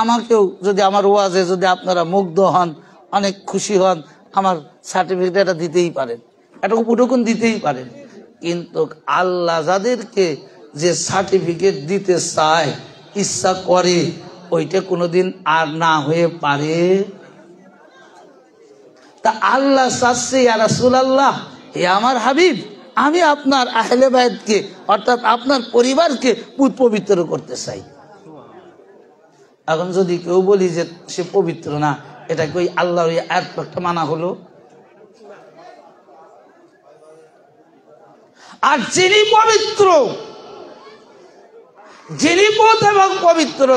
আমাকেও যদি আমার ওয়াজে যদি আপনারা মুগ্ধ হন, অনেক খুশি হন, আমার সার্টিফিকেট এটা দিতেই পারেন, এটা উপটুকুন দিতেই পারেন। কিন্তু আল্লাহ যাদেরকে যে সার্টিফিকেট দিতে চায়, ইচ্ছা করে, ওইটা কোনোদিন আর না হয়ে পারে। তা আল্লাহ চাচ্ছে, ইয়া রাসূলুল্লাহ, হে আমার হাবিব, আমি আপনার আহলে বাইতকে অর্থাৎ আপনার পরিবারকে পবিত্র করতে চাই। এখন যদি কেউ বলি যে সে পবিত্র না, এটা কি ওই আল্লাহর আয়াতটা মানা হলো? আর যিনি পবিত্র, যিনি পবিত্র এবং পবিত্র,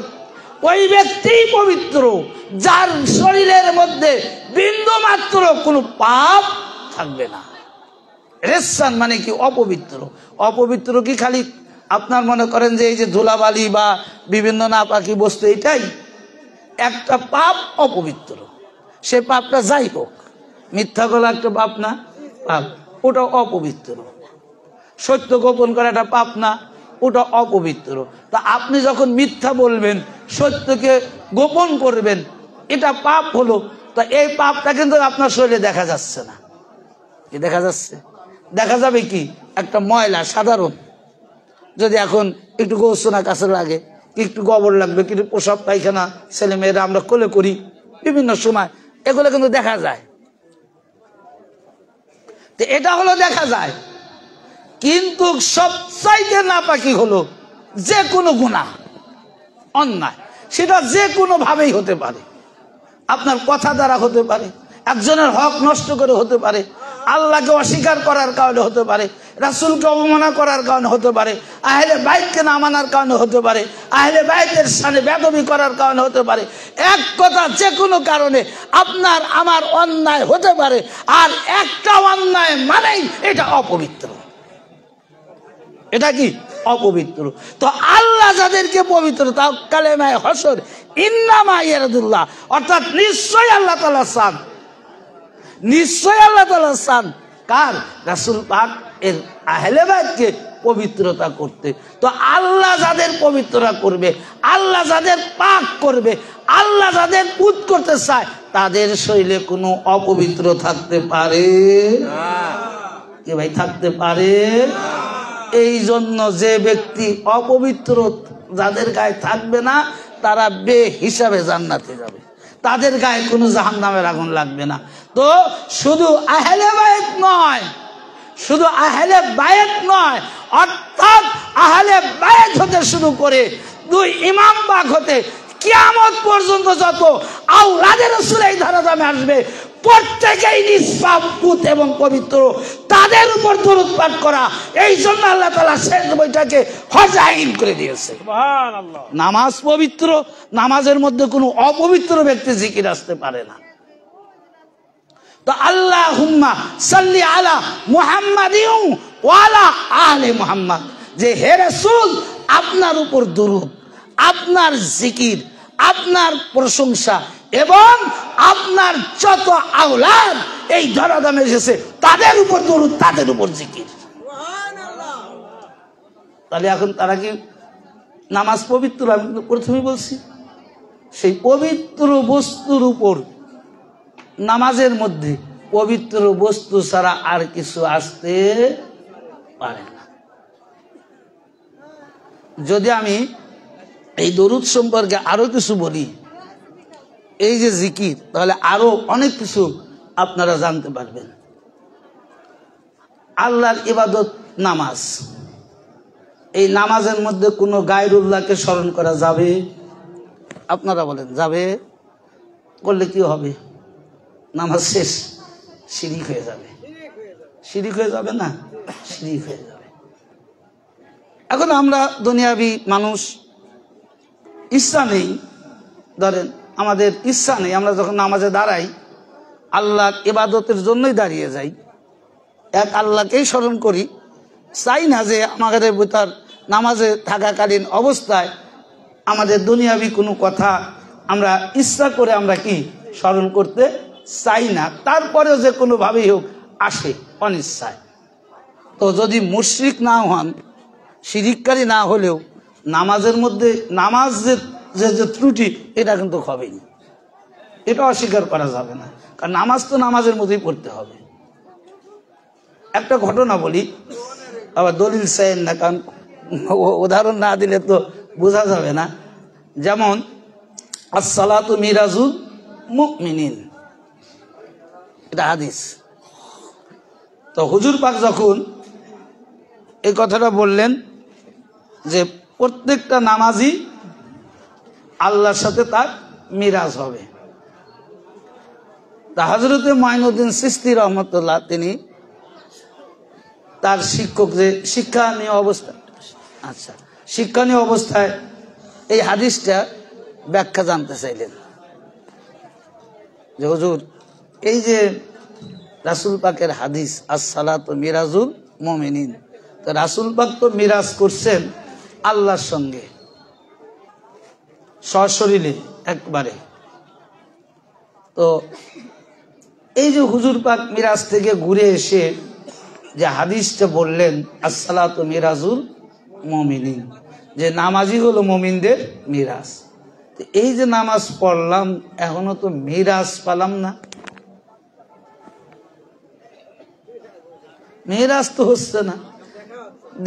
ওই ব্যক্তিই পবিত্র যার শরীরের মধ্যে বিন্দু মাত্র কোনো পাপ থাকবে না। রেসান মানে কি? অপবিত্র। অপবিত্র কি খালি আপনার মনে করেন যে এই যে ধুলাবালি বা বিভিন্ন নাপাকি বস্তু, এটাই একটা পাপ অপবিত্র। সে পাপটা যাই হোক, মিথ্যা বলা একটা পাপ না? পাপ, ওটা অপবিত্র। সত্য গোপন করা একটা পাপ না? ওটা অপবিত্র। তা আপনি যখন মিথ্যা বলবেন, সত্যকে গোপন করবেন, এটা পাপ হলো। তা এই পাপটা কিন্তু আপনার শরীরে দেখা যাচ্ছে না। কি দেখা যাচ্ছে? দেখা যাবে কি? একটা ময়লা সাধারণ, যদি এখন একটু গোসনা কাছে লাগে, একটু গোবর লাগবে, কিন্তু প্রসাব পায়খানা ছেলে মেয়েরা আমরা কোলে করি বিভিন্ন সময়, এগুলো কিন্তু দেখা যায়। তো এটা হলো দেখা যায়। কিন্তু সবচাইতে নাপাকি হলো যে কোনো গুনাহ, অন্যায়, সেটা যে কোনো ভাবেই হতে পারে। আপনার কথা দ্বারা হতে পারে, একজনের হক নষ্ট করে হতে পারে, আল্লাহকে অস্বীকার করার কারণে হতে পারে, রাসূলকে অবমাননা করার কারণে হতে পারে, আহলে বাইতকে না মানার কারণে হতে পারে, আহলে বাইতের সামনে বেদবি করার কারণে হতে পারে। এক কথা, যে কোনো কারণে আপনার আমার অন্যায় হতে পারে, আর একটা অন্যায় মানেই এটা অপবিত্র। এটা কি? অপবিত্র। তো আল্লাহ যাদেরকে পবিত্র, তা কালেমায়ে হসর, ইন্নামা ইয়ারাদুল্লাহ, অর্থাৎ নিশ্চয় আল্লাহ তাআলা চান, নিশ্চয় আল্লাহ তাআলা চান কার? রাসূল পাক এর আহলে বাইতকে পবিত্রতা করতে। তো আল্লাহ যাদের পবিত্রতা করবে, আল্লাহ যাদের পাক করবে, আল্লাহ যাদের পুত করতে চায়, তাদের শরীরে কোনো অপবিত্র থাকতে পারে কি ভাই? থাকতে পারে? এই জন্য যে ব্যক্তি অপবিত্র যাদের গায়ে থাকবে না, তারা বেহিসাবে জান্নাতে যাবে, তাদের গায়ে কোনো জাহান্নামের আগুন লাগবে না। তো শুধু আহলে বাইত নয়, শুধু আহলে বাইত নয়, অর্থাৎ আহলে বাইত হতে শুরু করে দুই ইমাম বাগ হতে কিয়ামত পর্যন্ত যত আওলাদে রাসূল এই ধারাধামে আসবে, প্রত্যেকেই নিষ্পাপ এবং পবিত্র, তাদের উপর দরুদ পাঠ করা। এই জন্য আল্লাহ তাআলা শেষ বইটাকে ফরজাইন করে দিয়েছে। সুবহানাল্লাহ। নামাজ পবিত্র, নামাজের মধ্যে কোনো অপবিত্র ব্যক্তি জিকির আসতে পারে না। তো আল্লাহুম্মা সাল্লি আলা মুহাম্মাদিন ওয়া আলা আলে মুহাম্মাদ, যে হে রাসূল আপনার উপর দরুদ, আপনার জিকির, আপনার প্রশংসা এবং আপনার যত আওলাদ এই ধরাধামে এসেছে তাদের উপর দরুদ, তাদের উপর জিকির। তাহলে এখন তারা কি নামাজ পবিত্র? আমি কিন্তু প্রথমেই বলছি, সেই পবিত্র বস্তুর উপর, নামাজের মধ্যে পবিত্র বস্তু ছাড়া আর কিছু আসতে পারে না। যদি আমি এই দরুদ সম্পর্কে আরো কিছু বলি, এই যে জিকির, তাহলে আরো অনেক কিছু আপনারা জানতে পারবেন। আল্লাহর ইবাদত নামাজ, এই নামাজের মধ্যে কোনো গায়রুল্লাহকে স্মরণ করা যাবে? আপনারা বলেন যাবে? করলে কি হবে? নামাজ শেষ, শিরিক হয়ে যাবে। শিরিক হয়ে যাবে না? শিরিক হয়ে যাবে। এখন আমরা দুনিয়াবি মানুষ, ইচ্ছা নেই, ধরেন আমাদের ইচ্ছা নেই, আমরা যখন নামাজে দাঁড়াই আল্লাহর ইবাদতের জন্যই দাঁড়িয়ে যাই, এক আল্লাহকেই স্মরণ করি, চাই না যে আমাদের ভিতর নামাজে থাকাকালীন অবস্থায় আমাদের দুনিয়াবি কোনো কথা আমরা ইচ্ছা করে আমরা কি স্মরণ করতে চাই না, তারপরেও যে কোনোভাবেই হোক আসে অনিচ্ছায়। তো যদি মুশরিক না হন, শিরিককারী না হলেও নামাজের মধ্যে নামাজের যে ত্রুটি, এটা কিন্তু হবেই, এটা অস্বীকার করা যাবে না, কারণ নামাজ তো নামাজের মধ্যেই পড়তে হবে। একটা ঘটনা বলি, আবার দলিল চাইেন না, কারণ উদাহরণ না দিলে তো বোঝা যাবে না। যেমন আসসালাতু মিরাজুল মুমিনিন, এটা হাদিস। তো হুজুর পাক যখন এই কথাটা বললেন যে প্রত্যেকটা নামাজি আল্লাহর সাথে তার মিরাজ হবে, তা হযরতে মুঈনুদ্দিন চিশতি রহমতুল্লাহ তিনি তার শিক্ষক যে শিক্ষানীয় অবস্থা, আচ্ছা শিক্ষানীয় অবস্থায় এই হাদিসটা ব্যাখ্যা জানতে চাইলেন যে হুজুর এই যে রাসূল পাকের হাদিস আসসালাতু মিরাজুল মুমিনিন, তো রাসূল পাক তো মিরাজ করছেন আল্লাহর সঙ্গে সশরীরে একবারে, তো এই যে হুজুর পাক মিরাজ থেকে ঘুরে এসে যে হাদিসটা বললেন আসসালাতু মিরাজুল মুমিনিন, যে নামাজই হলো মুমিনদের মিরাজ, তো এই যে নামাজ পড়লাম এখনো তো মিরাজ পালাম না, মিরাজ তো হচ্ছে না,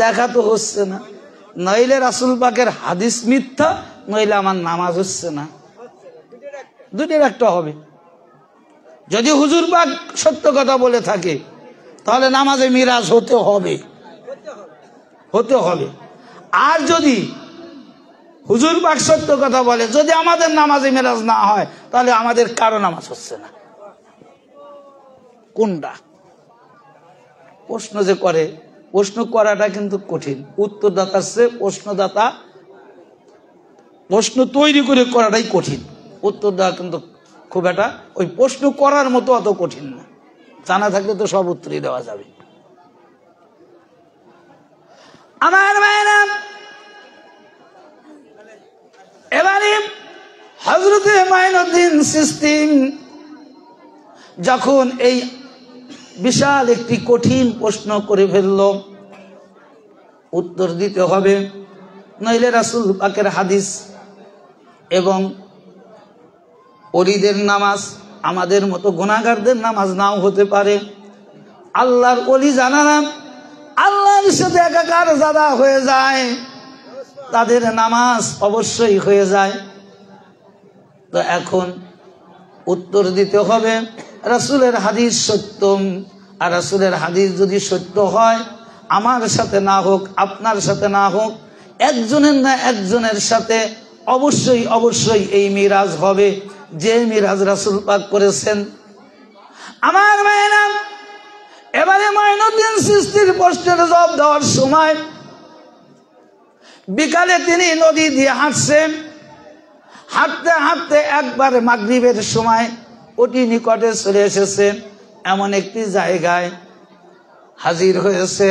দেখা তো হচ্ছে না, নইলে রাসূল পাকের হাদিস মিথ্যা, নইলে আমার নামাজ হচ্ছে না, দুটোর একটা হবে। যদি হুজুর পাক সত্য কথা বলে থাকে তাহলে নামাজে মিরাজ হতে হবে, হতে হবে। আর যদি হুজুর পাক সত্য কথা বলে, যদি আমাদের নামাজে মিরাজ না হয় তাহলে আমাদের কারো নামাজ হচ্ছে না। কোনটা? প্রশ্ন যে করে, প্রশ্ন করাটা কিন্তু কঠিন, উত্তরদাতার চেয়ে প্রশ্নদাতা প্রশ্ন তৈরি করে করাটাই কঠিন, উত্তর দেওয়া কিন্তু খুব একটা ওই প্রশ্ন করার মতো অত কঠিন না, জানা থাকলে তো সব উত্তরই দেওয়া যাবে। আমার ভাইরা, এবারে হযরতে মুঈনুদ্দিন চিশতি যখন এই বিশাল একটি কঠিন প্রশ্ন করে ফেলল, উত্তর দিতে হবে, নইলে রাসূল পাকের হাদিস এবং ওলিদের নামাজ আমাদের মতো গুনাহগারদের নামাজ নাও হতে পারে। আল্লাহর ওলি জানারা আল্লাহর সাথে একাকার যারা হয়ে যায় তাদের নামাজ অবশ্যই হয়ে যায়, তো এখন উত্তর দিতে হবে রাসূলের হাদিস সত্যম, আর রাসূলের হাদিস যদি সত্য হয়, আমার সাথে না হোক, আপনার সাথে না হোক, একজনের না একজনের সাথে অবশ্যই অবশ্যই এই মিরাজ হবে, যে মিরাজ রাসূল পাক করেছেন। আমার মায়েরা, এবারে মাইনুদ্দিন চিশতির প্রশ্নের জবাব দেওয়ার সময় বিকালে তিনি নদী দিয়ে হাঁটছেন, হাঁটতে হাঁটতে একবারে মাগরিবের সময় অতি নিকটে চলে এসেছেন এমন একটি জায়গায় হাজির হয়েছে।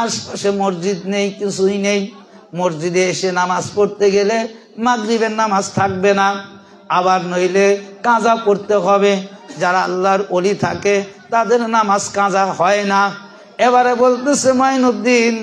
আশপাশে মসজিদ নেই, কিছুই নেই। মসজিদে এসে নামাজ পড়তে গেলে মাগরিবের নামাজ থাকবে না, আবার নইলে কাজা পড়তে হবে। যারা আল্লাহর ওলি থাকে তাদের নামাজ কাজা হয় না। এবারে বলতেছে মাইনুদ্দিন,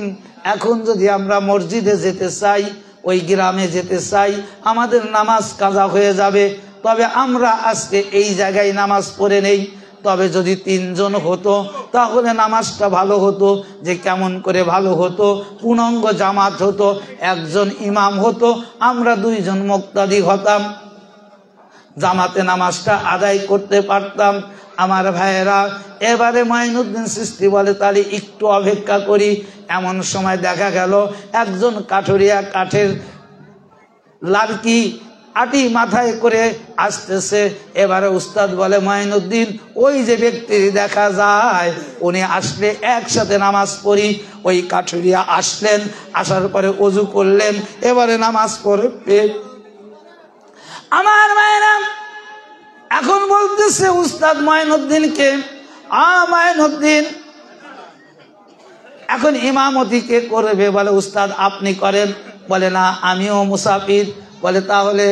এখন যদি আমরা মসজিদে যেতে চাই, ওই গ্রামে যেতে চাই, আমাদের নামাজ কাজা হয়ে যাবে। তবে আমরা আজকে এই জায়গায় নামাজ পড়ে নেই। তবে যদি 3 জন হতো তাহলে নামাজটা ভালো হতো। যে কেমন করে ভালো হতো? পূর্ণাঙ্গ জামাত হতো, একজন ইমাম হতো, আমরা 2 জন মুক্তাদি হতাম, জামাতে নামাজটা আদায় করতে পারতাম। আমার ভাইয়েরা, এবারে মাইনুদ্দিন চিশতি বলে তাহলে একটু অপেক্ষা করি। এমন সময় দেখা গেল একজন কাঠুরিয়া কাঠের লারকি আটি মাথায় করে আসতেছে। এবারে উস্তাদ বলে মাইনুদ্দিন, ওই যে ব্যক্তি দেখা যায় উনি আসলে একসাথে নামাজ পড়ি। ওই কাঠুরিয়া আসলেন, আসার পরে ওযু করলেন, এবারে নামাজ পড়বে। আমার মায়েরা, এখন বলতেছে উস্তাদ মাইনুদ্দিনকে, মাইনুদ্দিন এখন ইমামতি কে করবে? বলে উস্তাদ আপনি করেন। বলে না, আমিও মুসাফির। বলে তাহলে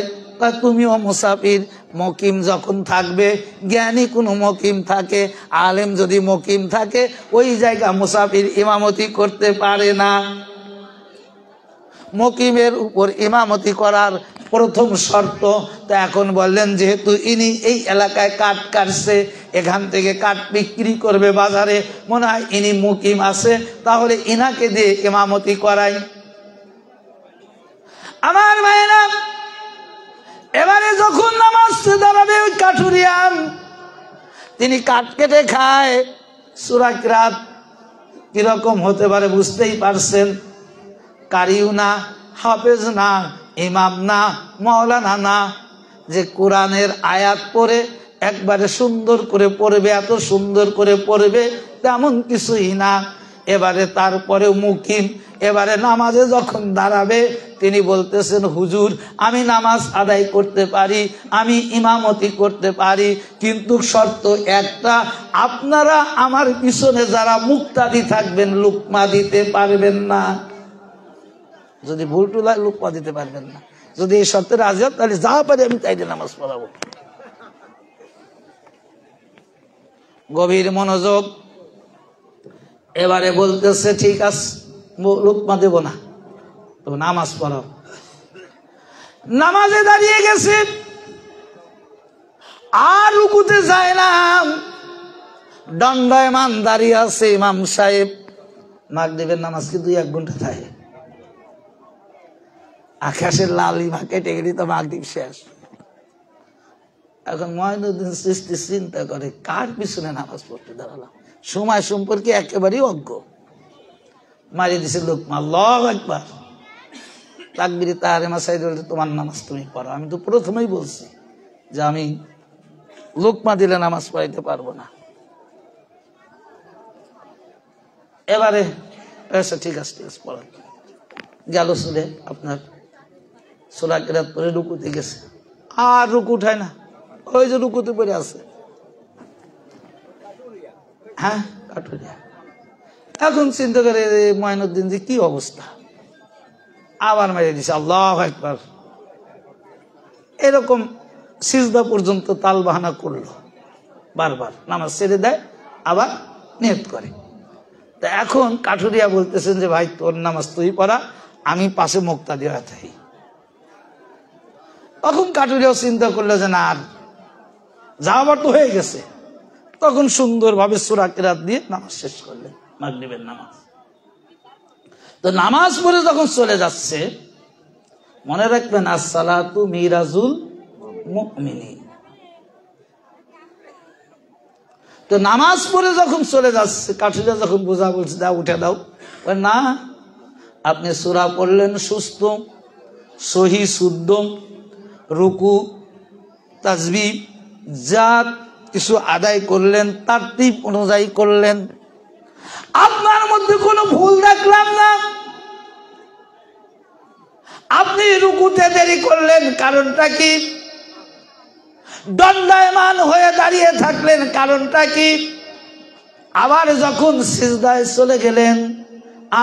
তুমিও মুসাফির। মকিম যখন থাকবে, জ্ঞানী কোনো মকিম থাকে, আলেম যদি মকিম থাকে, ওই জায়গা মুসাফির ইমামতি করতে পারে না। মকিমের উপর ইমামতি করার প্রথম শর্ত। তো এখন বললেন যেহেতু ইনি এই এলাকায় কাঠ কাটছে, এখান থেকে কাঠ বিক্রি করবে বাজারে, মনে হয় ইনি মুকিম আছে, তাহলে ইনাকে দিয়ে ইমামতি করাই। আমার ভাইয়েরা, এবারে যখন নামাজ দাঁড়াবে ওই কাঠুরিয়ান, তিনি কাঠ কেটে খায়। সূরা কিরাত কিরকম হতে পারে বুঝতেই পারছেন। কারিও না, হাফেজ না, ইমাম না, মাওলানা না, যে কোরআনের আয়াত পড়ে একবারে সুন্দর করে পড়বে, এত সুন্দর করে পড়বে তেমন কিছুই না। এবারে তারপরেও মুকিম। এবারে নামাজে যখন দাঁড়াবে তিনি বলতেছেন, হুজুর আমি নামাজ আদায় করতে পারি, আমি ইমামতি করতে পারি, কিন্তু শর্ত একটা, আপনারা আমার পিছনে যারা মুক্তাদি থাকবেন লুকমা দিতে পারবেন না। যদি ভুল টুলায় লুকমা দিতে পারবেন না। যদি এই শর্তে রাজি হন তাহলে যা পারি আমি তাই নামাজ পড়াবো। গভীর মনোযোগ। এবারে বলতেছে ঠিক আছে, লুকমা দেব না, তবে নামাজ পড়াও। নামাজে দাঁড়িয়ে গেছে, আর রুকুতে যায় না, দণ্ডায়মান দাঁড়িয়ে আছে ইমাম সাহেব। মাগরিবের নামাজ কি 2-1 ঘন্টা থাকে? আকাশের লালিমা কেটে গেলি তো মাগরিব শেষ। এখন মাইনুদ্দিন চিশতি চিন্তা করে, কার পিছনে নামাজ পড়তে দাঁড়ালাম? সময় সম্পর্কে একেবারেই অজ্ঞ। মারিয়ে দিছে লুকমা। আল্লাহু আকবার। তাকবীরে তাহরিমা সাইদ বলতে, তোমার নামাজ তুমি পড়ো। আমি তো প্রথমেই বলছি যে আমি লুকমা দিলে নামাজ পড়াইতে পারবো না। এবারে ঠিক আছে ঠিক আছে পড়ান। গেল চলে আপনার সূরা কিরাত পড়ে রুকুতে গেছে, আর রুকু উঠায় না, ওই যে রুকুতে পড়ে আছে। হ্যাঁ, কাঠুরিয়া। এখন চিন্তা করে মাইনুদ্দিন যে কি অবস্থা, আবার মেরে দিছে। আল্লাহু আকবার। এরকম সিজদা পর্যন্ত তাল বাহানা করলো, বারবার নামাজ ছেড়ে দেয়, আবার নিয়ত করে। তা এখন কাঠুরিয়া বলতেছেন যে ভাই তোর নামাজ তুই পড়া, আমি পাশে মুক্তাদি হয়ে থাকি। তখন কাঠুরিয়াও চিন্তা করলো যে না, আর যাওয়ার তো হয়ে গেছে। তখন সুন্দরভাবে সূরা কিরাত দিয়ে নামাজ শেষ করলেন, মাগরিবের নামাজ। তো নামাজ পড়ে যখন চলে যাচ্ছে, মনে রাখবেন আসসালাতু মিরাজুল মুমিনিন। তো নামাজ পড়ে যখন চলে যাচ্ছে, কাঠিরা যখন বোঝা বলছে দাও উঠে দাও, না আপনি সূরা পড়লেন সুস্থ সহি শুদ্ধ, রুকু তাসবিহ যা কিছু আদায় করলেন তারতিব অনুযায়ী করলেন, আপনার মধ্যে কোনো ভুল দেখলাম না। আপনি রুকুতে দেরি করলেন, কারণটা কি? দণ্ডায়মান হয়ে দাঁড়িয়ে থাকলেন, কারণটা কি? আবার যখন সিজদায় চলে গেলেন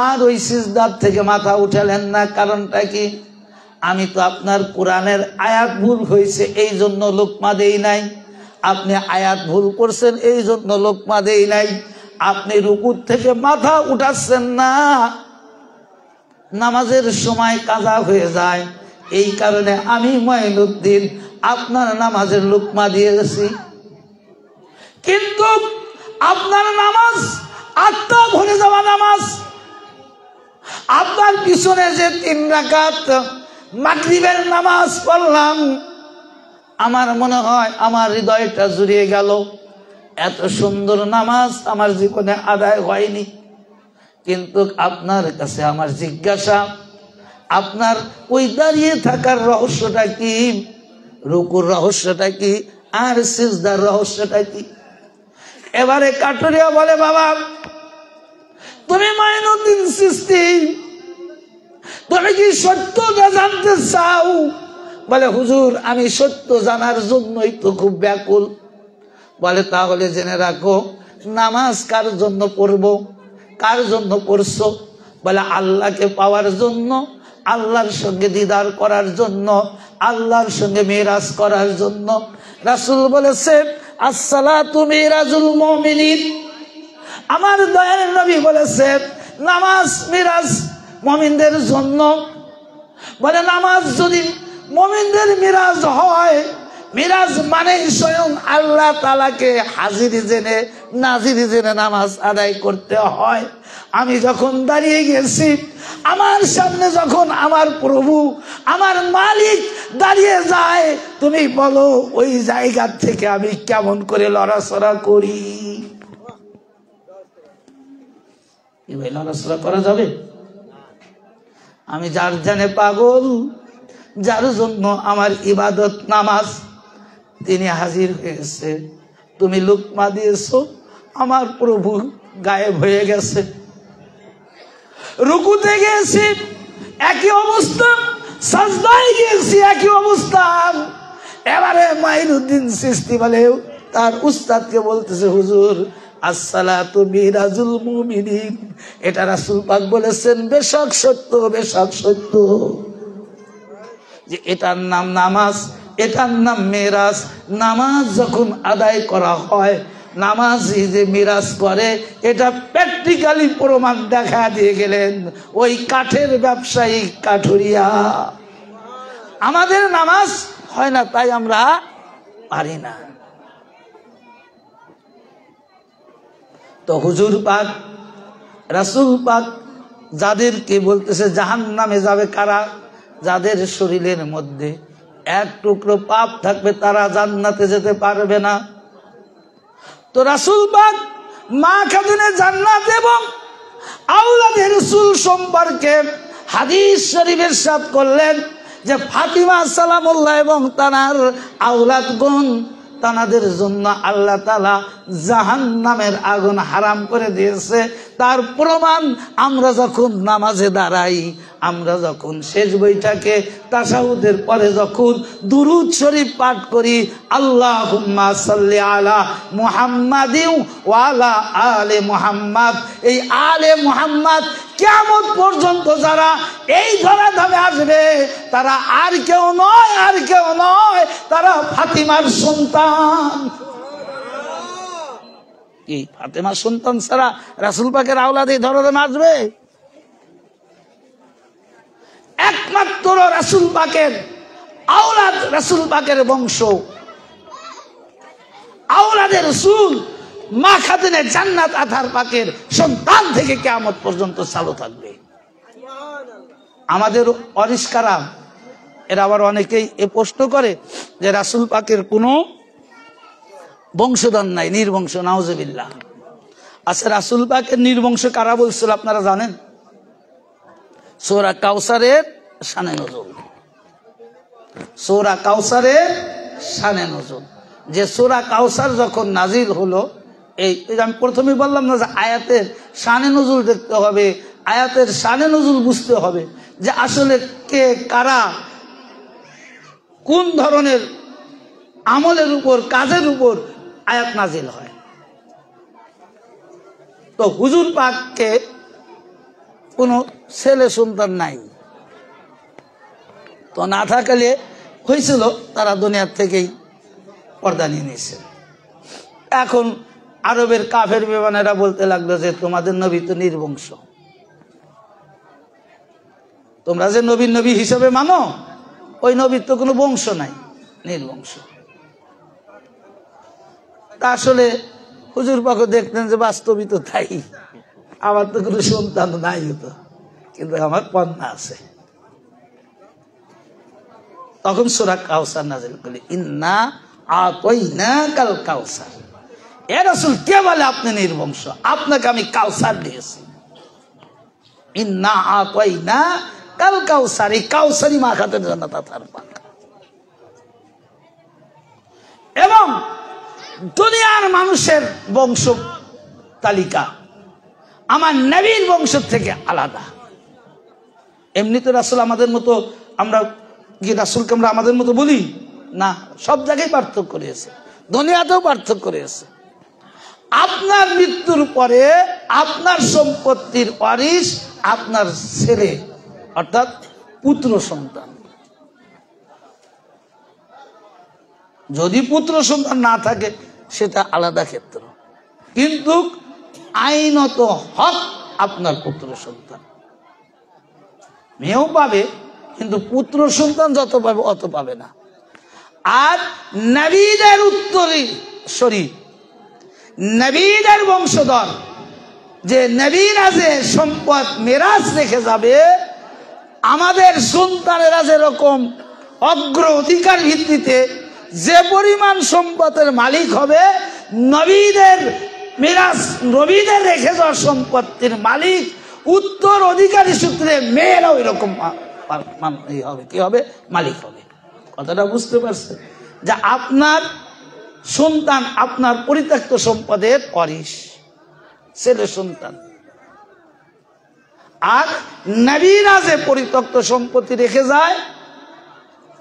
আর ওই সিজদার থেকে মাথা উঠালেন না, কারণটা কি? আমি তো আপনার কোরআনের আয়াত ভুল হয়েছে এই জন্য লোকমা দেই নাই, আপনি আয়াত ভুল করছেন এই জন্য লোকমা দেই নাই, আপনি রুকুর থেকে মাথা উঠাচ্ছেন না, নামাজের সময় কাজা হয়ে যায়, এই কারণে আমি মঈনুদ্দিন আপনার নামাজের লোকমা দিয়ে গেছি। কিন্তু আপনার নামাজ আত্মা ভরে যাওয়া নামাজ, আপনার পিছনে যে 3 রাকাত মাগরিবের নামাজ পড়লাম, আমার মনে হয় আমার হৃদয়টা জুড়িয়ে গেল, এত সুন্দর নামাজ আমার জীবনে আদায় হয়নি। কিন্তু আপনার কাছে আমার জিজ্ঞাসা, আপনার ওই দাঁড়িয়ে থাকার রহস্যটা কি? রুকুর রহস্যটা কি? আর সিজদার রহস্যটা কি? এবারে কাটুরিয়া বলে, বাবা তুমি মঈনুদ্দিন চিশতি, তুমি কি সত্যটা জানতে চাও? বলে হুজুর আমি সত্য জানার জন্যই তো খুব ব্যাকুল। বলে তাহলে জেনে রাখো, নামাজ কার জন্য পড়বো? কার জন্য পড়ছো? বলে আল্লাহকে পাওয়ার জন্য, আল্লাহর সঙ্গে দিদার করার জন্য, আল্লাহর সঙ্গে মেরাজ করার জন্য। রাসূল বলেছে আসসালাতু মিরাজুল মুমিনিন, আমার দয়ার নবী বলেছে নামাজ মিরাজ মুমিনদের জন্য। বলে নামাজ যদি মুমিনদের মিরাজ হয়, মিরাজ মানে স্বয়ং আল্লাহ তাআলাকে হাজিরি জেনে নাজিরি জেনে নামাজ আদায় করতে হয়। আমি যখন দাঁড়িয়ে গেছি, আমার সামনে যখন আমার প্রভু আমার মালিক দাঁড়িয়ে যায়, তুমি বলো ওই জায়গা থেকে আমি কেমন করে লড়াচড়া করি? এভাবে লড়াচড়া করা যাবে? আমি যার জানে পাগল, যার জন্য আমার ইবাদত নামাজ, তিনি হাজির হয়েছে, তুমি লুকমা দিয়েছো, আমার প্রভু গায়েব হয়ে গেছে। রুকুতে গেছি একই অবস্থা, সাজদায় গেছি একই অবস্থা। এবারে মঈনুদ্দিন চিশতি বলে তার উস্তাদকে বলতেছে, হুজুর আসসালাতু মিরাজুল মুমিনিন, এটা রাসূল পাক বলেছেন, বেশক সত্য, বেশক সত্য, যে এটার নাম নামাজ, এটার নাম মেরাজ। নামাজ যখন আদায় করা হয়, নামাজি যে মিরাজ করে, এটা প্র্যাকটিক্যালি প্রমাণ দেখা দিয়ে গেলেন ওই কাঠের ব্যবসায়ী কাঠুরিয়া। আমাদের নামাজ হয় না, তাই আমরা পারি না। তো হুজুর পাক রাসূল পাক যাদেরকে বলতেছে জাহান্নামে যাবে কারা? যাদের শরীরের মধ্যে এক টুকরো পাপ থাকবে, তারা জান্নাতে যেতে পারবে না। তো রাসূল পাক মা খাতুনে জান্নাত এবং আওলাদে রাসূল সম্পর্কে হাদিস শরীফের ইরশাদ করলেন যে ফাতিমা সালামুল্লাহ এবং তানার আওলাদগণ, তানাদের জন্য আল্লাহ তাআলা জাহান্নামের আগুন হারাম করে দিয়েছে। তার প্রমাণ আমরা যখন নামাজে দাঁড়াই, আমরা যখন শেষ বৈঠকে তাশাহুদের পরে যখন দুরূদ শরীফ পাঠ করি, আল্লাহুম্মা সাল্লি আলা মুহাম্মাদিন ওয়া আলা আলে মুহাম্মাদ, এই আলে মুহাম্মাদ কিয়ামত পর্যন্ত যারা এই ধরাধামে আসবে, তারা আর কেউ নয়, আর কেউ নয়, তারা ফাতিমার সন্তান। কি ফাতিমার সন্তান ছাড়া রাসূল পাকের আওলাদ এই ধরাধামে আসবে? একমাত্র রাসূল পাকের আওলাদ, রাসূল পাকের বংশ, আওলাদে রাসূল মা খাতুনে জান্নাত আথার পাকের সন্তান থেকে কিয়ামত পর্যন্ত চালু থাকবে। আমাদের অরিশ কারাম এরা আবার অনেকেই এ প্রশ্ন করে যে রাসূল পাকের কোনো বংশধর নাই, নির্বংশ, নাউজুবিল্লাহ। আচ্ছা, রাসূল পাকের নির্বংশ কারা বলছিল আপনারা জানেন? সূরা কাউসারের শানে নজুল, সূরা কাউসারের শানে নজুল। যে সূরা কাউসার যখন নাজিল হলো, এই আমি প্রথমেই বললাম না যে আয়াতের শানে নজুল দেখতে হবে, আয়াতের শানে নজুল বুঝতে হবে যে আসলে কে কারা কোন ধরনের আমলের উপর, কাজের উপর আয়াত নাজিল হয়। তো হুজুর পাককে কোনো ছেলে সন্তান নাই, তো না থাকলে হয়েছিল তারা দুনিয়ার থেকেই পর্দা নিয়ে নিয়েছে। এখন আরবের কাফের বেঈমানেরা বলতে লাগলো যে তোমাদের নবী তো নির্বংশ, তোমরা যে নবী নবী হিসেবে মানো, ওই নবীর তো কোনো বংশ নাই, নির্বংশ। তা আসলে হুজুর পাক দেখতেন যে বাস্তবিক তো তাই, আমার তো কোনো সন্তান নাই হতো, কিন্তু আমার কন্যা আছে। তখন সূরা কাউসার নাযিল করলেন, ইন্না আতাইনাকাল কাউসার। এ রাসূল কে বলে আপনি নির্বংশ? আপনাকে আমি কাউসার দিয়েছি। ইন্না আতাইনাকাল কাউসার, এই কাউসারি মাখাতে জান্নাত তার পাক। এবং দুনিয়ার মানুষের বংশ তালিকা আমার নবীর বংশ থেকে আলাদা। এমনিতে রাসূল আমাদের মতো, আমরা কি রাসূলকে আমরা আমাদের মতো বলি না? সব জায়গায় পার্থক্য রয়েছে, দুনিয়াতেও পার্থক্য রয়েছে। আপনার মৃত্যুর পরে আপনার সম্পত্তির ওয়ারিশ আপনার ছেলে, অর্থাৎ পুত্র সন্তান। যদি পুত্র সন্তান না থাকে সেটা আলাদা ক্ষেত্র, কিন্তু আইনত হক আপনার পুত্র সন্তান। মেয়েও পাবে, কিন্তু পুত্র সন্তান যত পাবে অত পাবে না। আর নবীদের উত্তরসূরি, নবীদের বংশধর, যে নবীরা যে সম্পদ মেরাজ রেখে যাবে, আমাদের সন্তানেরা যেরকম অগ্র অধিকার ভিত্তিতে যে পরিমাণ সম্পদের মালিক হবে, নবীদের মিরাজ, নবীদের রেখে যাওয়া সম্পত্তির মালিক উত্তর অধিকারী সূত্রে মেয়েরাও এরকম হবে, কি হবে? মালিক হবে। কথাটা বুঝতে পারছেন? যে আপনার সন্তান আপনার পরিত্যক্ত সম্পদের ওয়ারিশ, ছেলে সন্তান। আর নবীরা যে পরিত্যক্ত সম্পত্তি রেখে যায়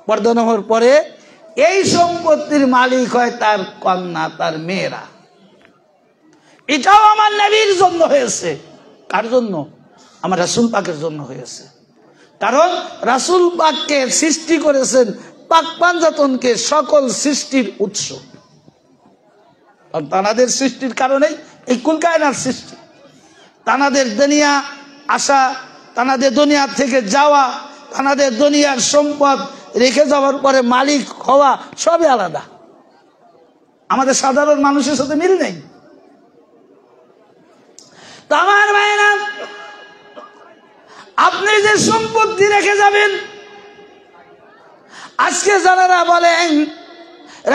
পর্দা হওয়ার পরে, এই সম্পত্তির মালিক হয় তার কন্যা, তার মেয়েরা। এটাও আমার নবীর জন্য হয়েছে। কার জন্য? আমার রাসূল পাকের জন্য হয়েছে। কারণ রাসূল পাককে সৃষ্টি করেছেন পাক পাঞ্জাতনকে সকল সৃষ্টির উৎস। তানাদের সৃষ্টির কারণেই এই কুল কায়নাত সৃষ্টি। তানাদের দুনিয়া আসা, তানাদের দুনিয়া থেকে যাওয়া, তানাদের দুনিয়ার সম্পদ রেখে যাওয়ার পরে মালিক হওয়া সবই আলাদা। আমাদের সাধারণ মানুষের সাথে মিল নেই। তো আমার ভাইরা, আপনি যে সম্পত্তি রেখে যাবেন, আজকে যারা বলেন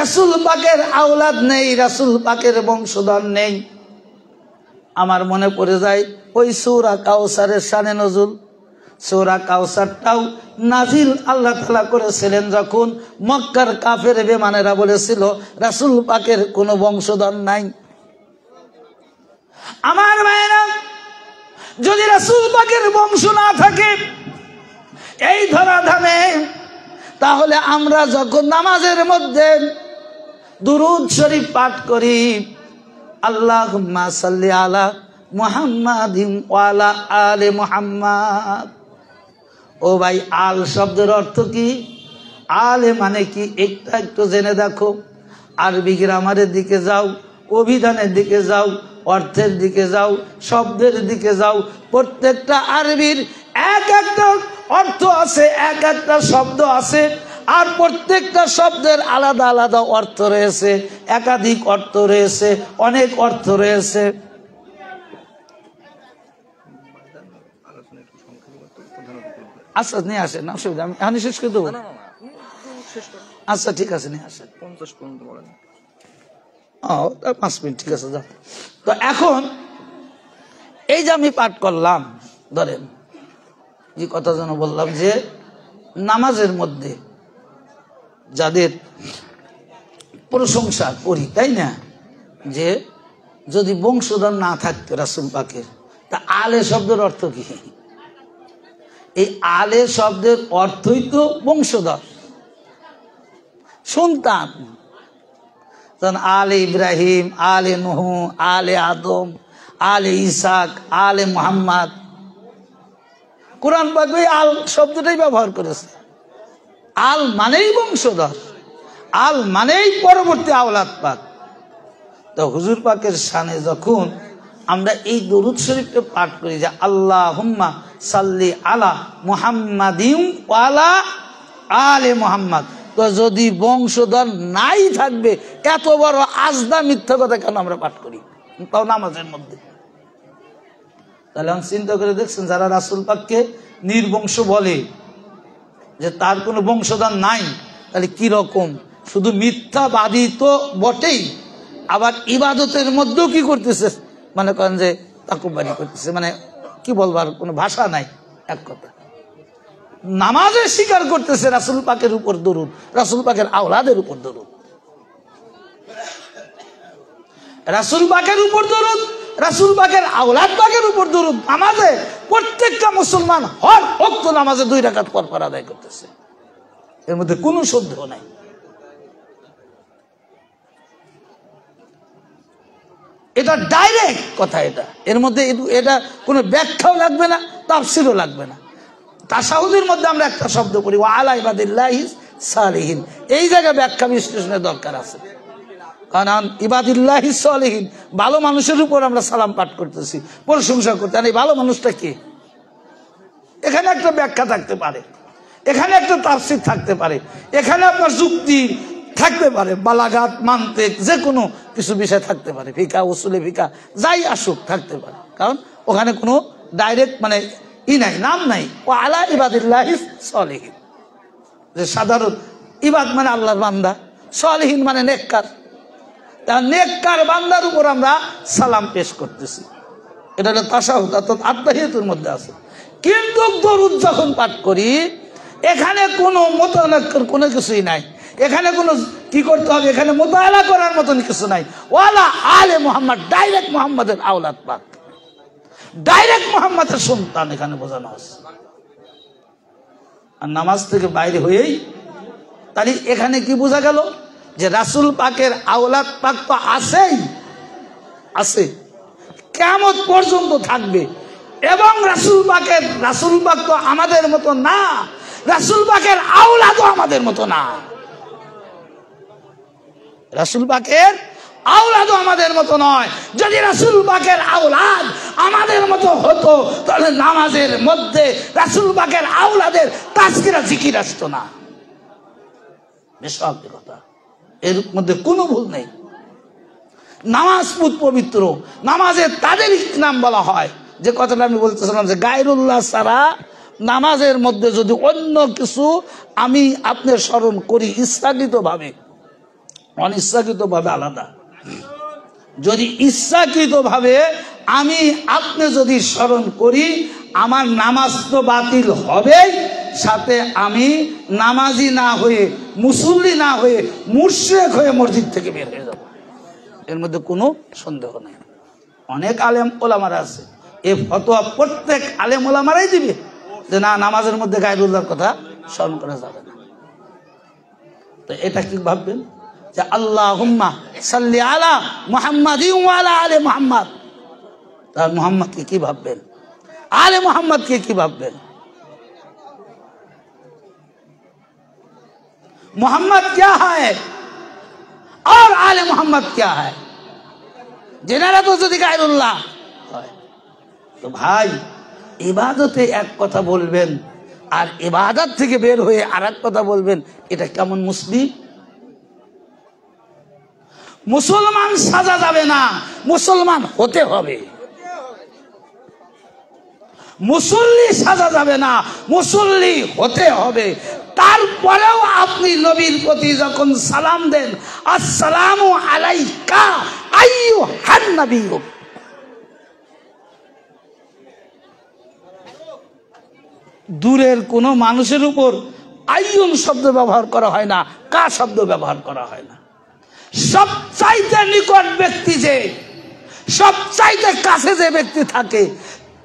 রাসূল পাকের আওলাদ নেই, রাসূল পাকের বংশধর নেই, আমার মনে পড়ে যায় ওই সূরা কাউসারের শানে নজুল। সূরা কাউসারটাও নাজিল আল্লাহ তাআলা করেছিলেন যখন মক্কার কাফের বেঈমানেরা বলেছিল রাসূল পাকের কোনো বংশধর নাই। আমার ভাইরা, যদি রাসূল পাকের বংশ না থাকে এই ধরাধামে, তাহলে আমরা যখন নামাজের মধ্যে দুরূদ শরীফ পাঠ করি, আল্লাহুম্মা সাল্লি আলা মুহাম্মাদিন ওয়া আলা আলি মুহাম্মাদ। ও ভাই, আল শব্দের অর্থ কি? আলে মানে কি? একটু জেনে দেখো। আরবি গ্রামারের দিকে যাও, অভিধানের দিকে যাও, অর্থের দিকে যাও, শব্দের দিকে যাও। প্রত্যেকটা আরবির এক একটা অর্থ আছে, এক একটা শব্দ আছে, আর প্রত্যেকটা শব্দের আলাদা আলাদা অর্থ রয়েছে, একাধিক অর্থ রয়েছে, অনেক অর্থ রয়েছে। আচ্ছা নিয়ে আসেন, অসুবিধা, আমি এখনই শেষ করে দেবো। আচ্ছা ঠিক আছে, নিয়ে আসেন। 5 মিনিট, ঠিক আছে যাও। তো এখন এই যে আমি পাঠ করলাম, ধরেন যে কথা যেন বললাম যে নামাজের মধ্যে যাদের প্রশংসা করি, তাই না, যে যদি বংশধর না থাকতো রাসূল পাকের, তা আলে শব্দের অর্থ কি? এই আলে শব্দের অর্থই তো বংশধর, সন্তান। আলে ইব্রাহিম, আলে নূহ, আলে আদম, আলে ইসাক, আলে মুহাম্মদ, কোরআন পাক ওই আল শব্দটাই ব্যবহার করেছে। আল মানেই বংশধর, আল মানেই পরবর্তী আওলাদ পাক। তো হুজুর পাকের শানে যখন আমরা এই দরুদ শরীফটা পাঠ করি যে আল্লাহুম্মা সাল্লি আলা মুহাম্মাদিন ওয়া আলা আলে মুহাম্মদ, তো যদি বংশধর নাই থাকবে, এত বড় আজদা মিথ্যা কথা কেন আমরা পাঠ করি, তাও নামাজের মধ্যে? তাহলে আমি চিন্তা করে দেখছেন, যারা রাসূল পাককে নির্বংশ বলে, যে তার কোনো বংশধর নাই, তাহলে কি রকম? শুধু মিথ্যাবাদী তো বটেই, আবার ইবাদতের মধ্যেও কি করতেছে, মানে করেন যে তাকুববাড়ি করতেছে, মানে কি বলবার কোনো ভাষা নাই। এক কথা, নামাজে স্বীকার করতেছে রাসূল পাকের উপর দরুদ, রাসূল পাকের আওলাদের উপর দরুদ, রাসূল পাকের উপর দরুদ, রাসূল পাকের আওলাদ পাকের উপর দরুদ। নামাজে প্রত্যেকটা মুসলমান হর ওয়াক্ত নামাজে 2 রাকাত পর পর আদায় করতেছে, এর মধ্যে কোনো সন্দেহ নাই। এটা ডাইরেক্ট কথা, এটা এর মধ্যে এটা কোনো ব্যাখ্যাও লাগবে না, তাফসীরও লাগবে না। তাশাহুদের মধ্যে আমরা একটা শব্দ করি ওয়া আলা ইবাদিল্লাহিস সালিহিন, এই জায়গায় ব্যাখ্যা বিশ্লেষণের দরকার আছে। কারণ ইবাদিল্লাহিস সালিহিন, ভালো মানুষের উপর আমরা সালাম পাঠ করতেছি, প্রশংসা করতে, আর এই ভালো মানুষটা কি? এখানে একটা ব্যাখ্যা থাকতে পারে, এখানে একটা তাফসীর থাকতে পারে, এখানে আপনার যুক্তি থাকতে পারে, বালাগাত, মান্তিক, যে কোনো কিছু বিষয় থাকতে পারে, ফিকা, উসুলে ফিকা, যাই আসুক থাকতে পারে। কারণ ওখানে কোনো ডাইরেক্ট মানে নাই, নাম নাই। ও আলা ইবাদিল্লাহিস সালিহিন, যে সাধারণ ইবাদ মানে আল্লাহর বান্দা, সালিহিন মানে নেককার, তার নেককার বান্দার উপর আমরা সালাম পেশ করতেছি। এটা হলো তাশাহুদ, অর্থাৎ আত্তাহিয়াতুর মধ্যে আছে। কিন্তু দরুদ যখন পাঠ করি, এখানে কোনো মোতানাক্কির কোনো কিছুই নাই, এখানে কোনো কি করতে হবে, এখানে মোতালা করার মতন কিছু নাই। ওয়ালা আলে মুহাম্মদ, ডাইরেক্ট মুহাম্মাদের আওলাদ পাক, ডাইরেক্ট মুহাম্মাদের সন্তান এখানে বোঝানো আছে। আর নামাজ থেকে বাইরে হয়েই, তাহলে এখানে কি বোঝা গেল? যে রাসূল পাকের আওলাদ পাক তো আছেই, আছে, কিয়ামত পর্যন্ত থাকবে। এবং রাসূল পাক তো আমাদের মতো না, রাসূল পাকের আওলাদও আমাদের মতো না, রাসূল পাকের আওলাদও আমাদের মতো নয়। যদি রাসূল পাকের আওলাদ আমাদের মতো হতো, তাহলে নামাজের মধ্যে রাসূল পাকের আওলাদের তাজকিরা জিকির আসতো না। বেশক কথা, এর মধ্যে কোনো ভুল নেই। নামাজ পবিত্র, নামাজে তাদের নাম বলা হয়। যে কথাটা আমি বলতেছিলাম যে গায়রুল্লাহ ছাড়া নামাজের মধ্যে যদি অন্য কিছু আমি আপনি স্মরণ করি ইচ্ছাকৃতভাবে, অনিচ্ছাকৃতভাবে আলাদা, যদি ইচ্ছাকৃতভাবে আমি আপনি যদি স্মরণ করি, আমার নামাজ তো বাতিল হবে, সাথে আমি নামাজি না হয়ে, মুসল্লি না হয়ে, মুশরিক হয়ে মসজিদ থেকে বের হয়ে যাব, এর মধ্যে কোনো সন্দেহ নেই। অনেক আলেম ওলামারা আছে, এই ফতোয়া প্রত্যেক আলেম ওলামারাই দিবে যে না, নামাজের মধ্যে গায়রুল্লাহর কথা স্মরণ করা যাবে না। তো এটা কি ভাববেন যে আল্লাহুম্মা সাল্লি আলা মুহাম্মাদিন ওয়া আলা আলি মুহাম্মদ, তার মুহাম্মদকে কি ভাববেন, आले मोहम्मद के की भाबबेन मोहम्मद क्या है और आले मोहम्मद क्या है जेनारा तो যদি গায়রুল্লাহ হয় তো ভাই ইবাদতে এক কথা বলবেন আর ইবাদত থেকে বের হয়ে আরেক কথা বলবেন এটা কেমন মুসলিম মুসলমান সাজা যাবে না মুসলমান হতে হবে মুসল্লি সাজা যাবে না, মুসল্লি হতে হবে। তারপরেও আপনি নবীর প্রতি যখন সালাম দেন, আসসালামু আলাইকা আইয়ুহান নাবিয়্যু, দূরের কোন মানুষের উপর আইয়ুন শব্দ ব্যবহার করা হয় না, কা শব্দ ব্যবহার করা হয় না। সবচাইতে নিকট ব্যক্তি যে, সবচাইতে কাছে যে ব্যক্তি থাকে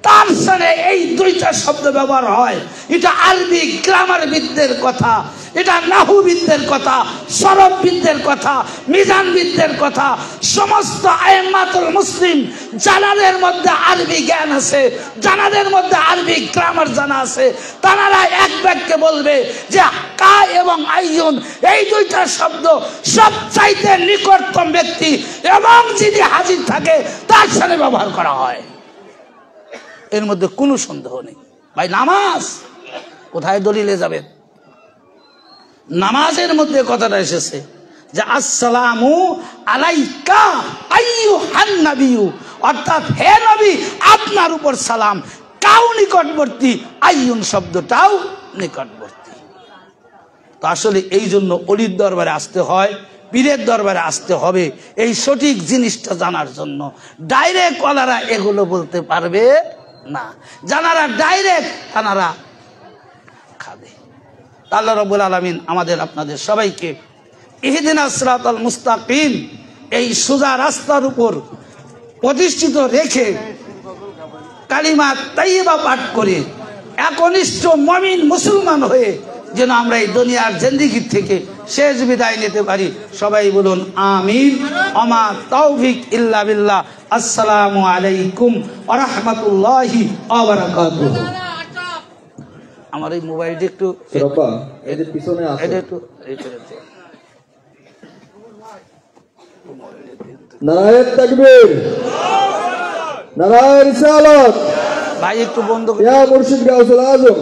তার সাথে এই দুইটা শব্দ ব্যবহার হয়। এটা আরবি গ্রামারবিদদের কথা, এটা নাহুবিদদের কথা, সরববিদদের কথা, মিজানবিদদের কথা। সমস্ত আইম্মাতুল মুসলিম জানাদের মধ্যে আরবি জ্ঞান আছে, জানাদের মধ্যে আরবি গ্রামার জানা আছে, তারা এক বাক্যে বলবে যে কা এবং আইয়ুন এই দুইটা শব্দ সবচাইতে নিকটতম ব্যক্তি এবং যিনি হাজির থাকে তার সাথে ব্যবহার করা হয়। এর মধ্যে কোনো সন্দেহ নেই। ভাই নামাজ কোথায় দলিলে যাবেন? নামাজের মধ্যে কথাটা এসেছে যে আসসালামু আলাইকা আইয়ুহান নাবিয়্যু, অর্থাৎ হে নবী আপনার উপর সালাম। কাউ নিকটবর্তী, আইয়ুন শব্দটাও নিকটবর্তী। তো আসলে এই জন্য অলির দরবারে আসতে হয়, পীরের দরবারে আসতে হবে এই সঠিক জিনিসটা জানার জন্য। ডাইরেক্ট ওলারা এগুলো বলতে পারবে না, জানারা ডাইরেক্ট তানারা খাবে। আল্লাহ রাব্বুল আলামিন আমাদের আপনাদের সবাইকে ইহদিনাস সিরাতাল মুস্তাকিম, এই সোজা রাস্তার উপর প্রতিষ্ঠিত রেখে কালিমা তাইয়্যিবা পাঠ করে একনিষ্ঠ মুমিন মুসলমান হয়ে যেন আমরা এই দুনিয়ার জিন্দেগি থেকে শেষ বিদায় নিতে পারি। সবাই বলুন আমিন। ওমা তাওফিক ইল্লা বিল্লাহ। আসসালামু আলাইকুম ওয়া রাহমাতুল্লাহি ওয়া বারাকাতুহু। আমার এই মোবাইলটা একটু রব্বা এদের পিছনে আছে, এটা একটু এই করে দাও। নারায়ে তাকবীর, নারায়ে রিসালাত। ভাই একটু বন্ধ করে ইয়া মুর্শিদ গাউসুল আজম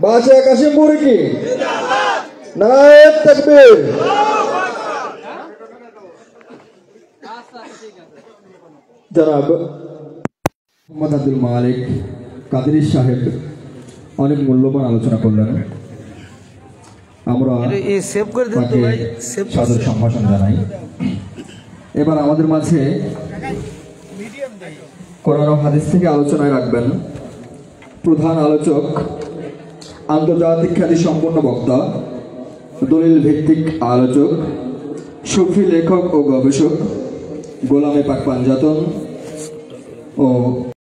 বাদশাহ কাশিমপুর কি নারায়ে তাকবীর। জনাব মোহাম্মদ আব্দুল মালিক কাদেরী সাহেব অনেক মূল্যবান আলোচনা করলেন। আমরা এই সেভ করে দিন তো ভাই, সেভ সাদর সম্ভাষণ জানাই। এবার আমাদের মাঝে কোরআন ও হাদিস থেকে আলোচনায় রাখবেন প্রধান আলোচক, আন্তর্জাতিক খ্যাতি সম্পন্ন বক্তা, দলিল ভিত্তিক আলোচক, সুফি লেখক ও গবেষক, গোলামে পাক পাঞ্জাতন ও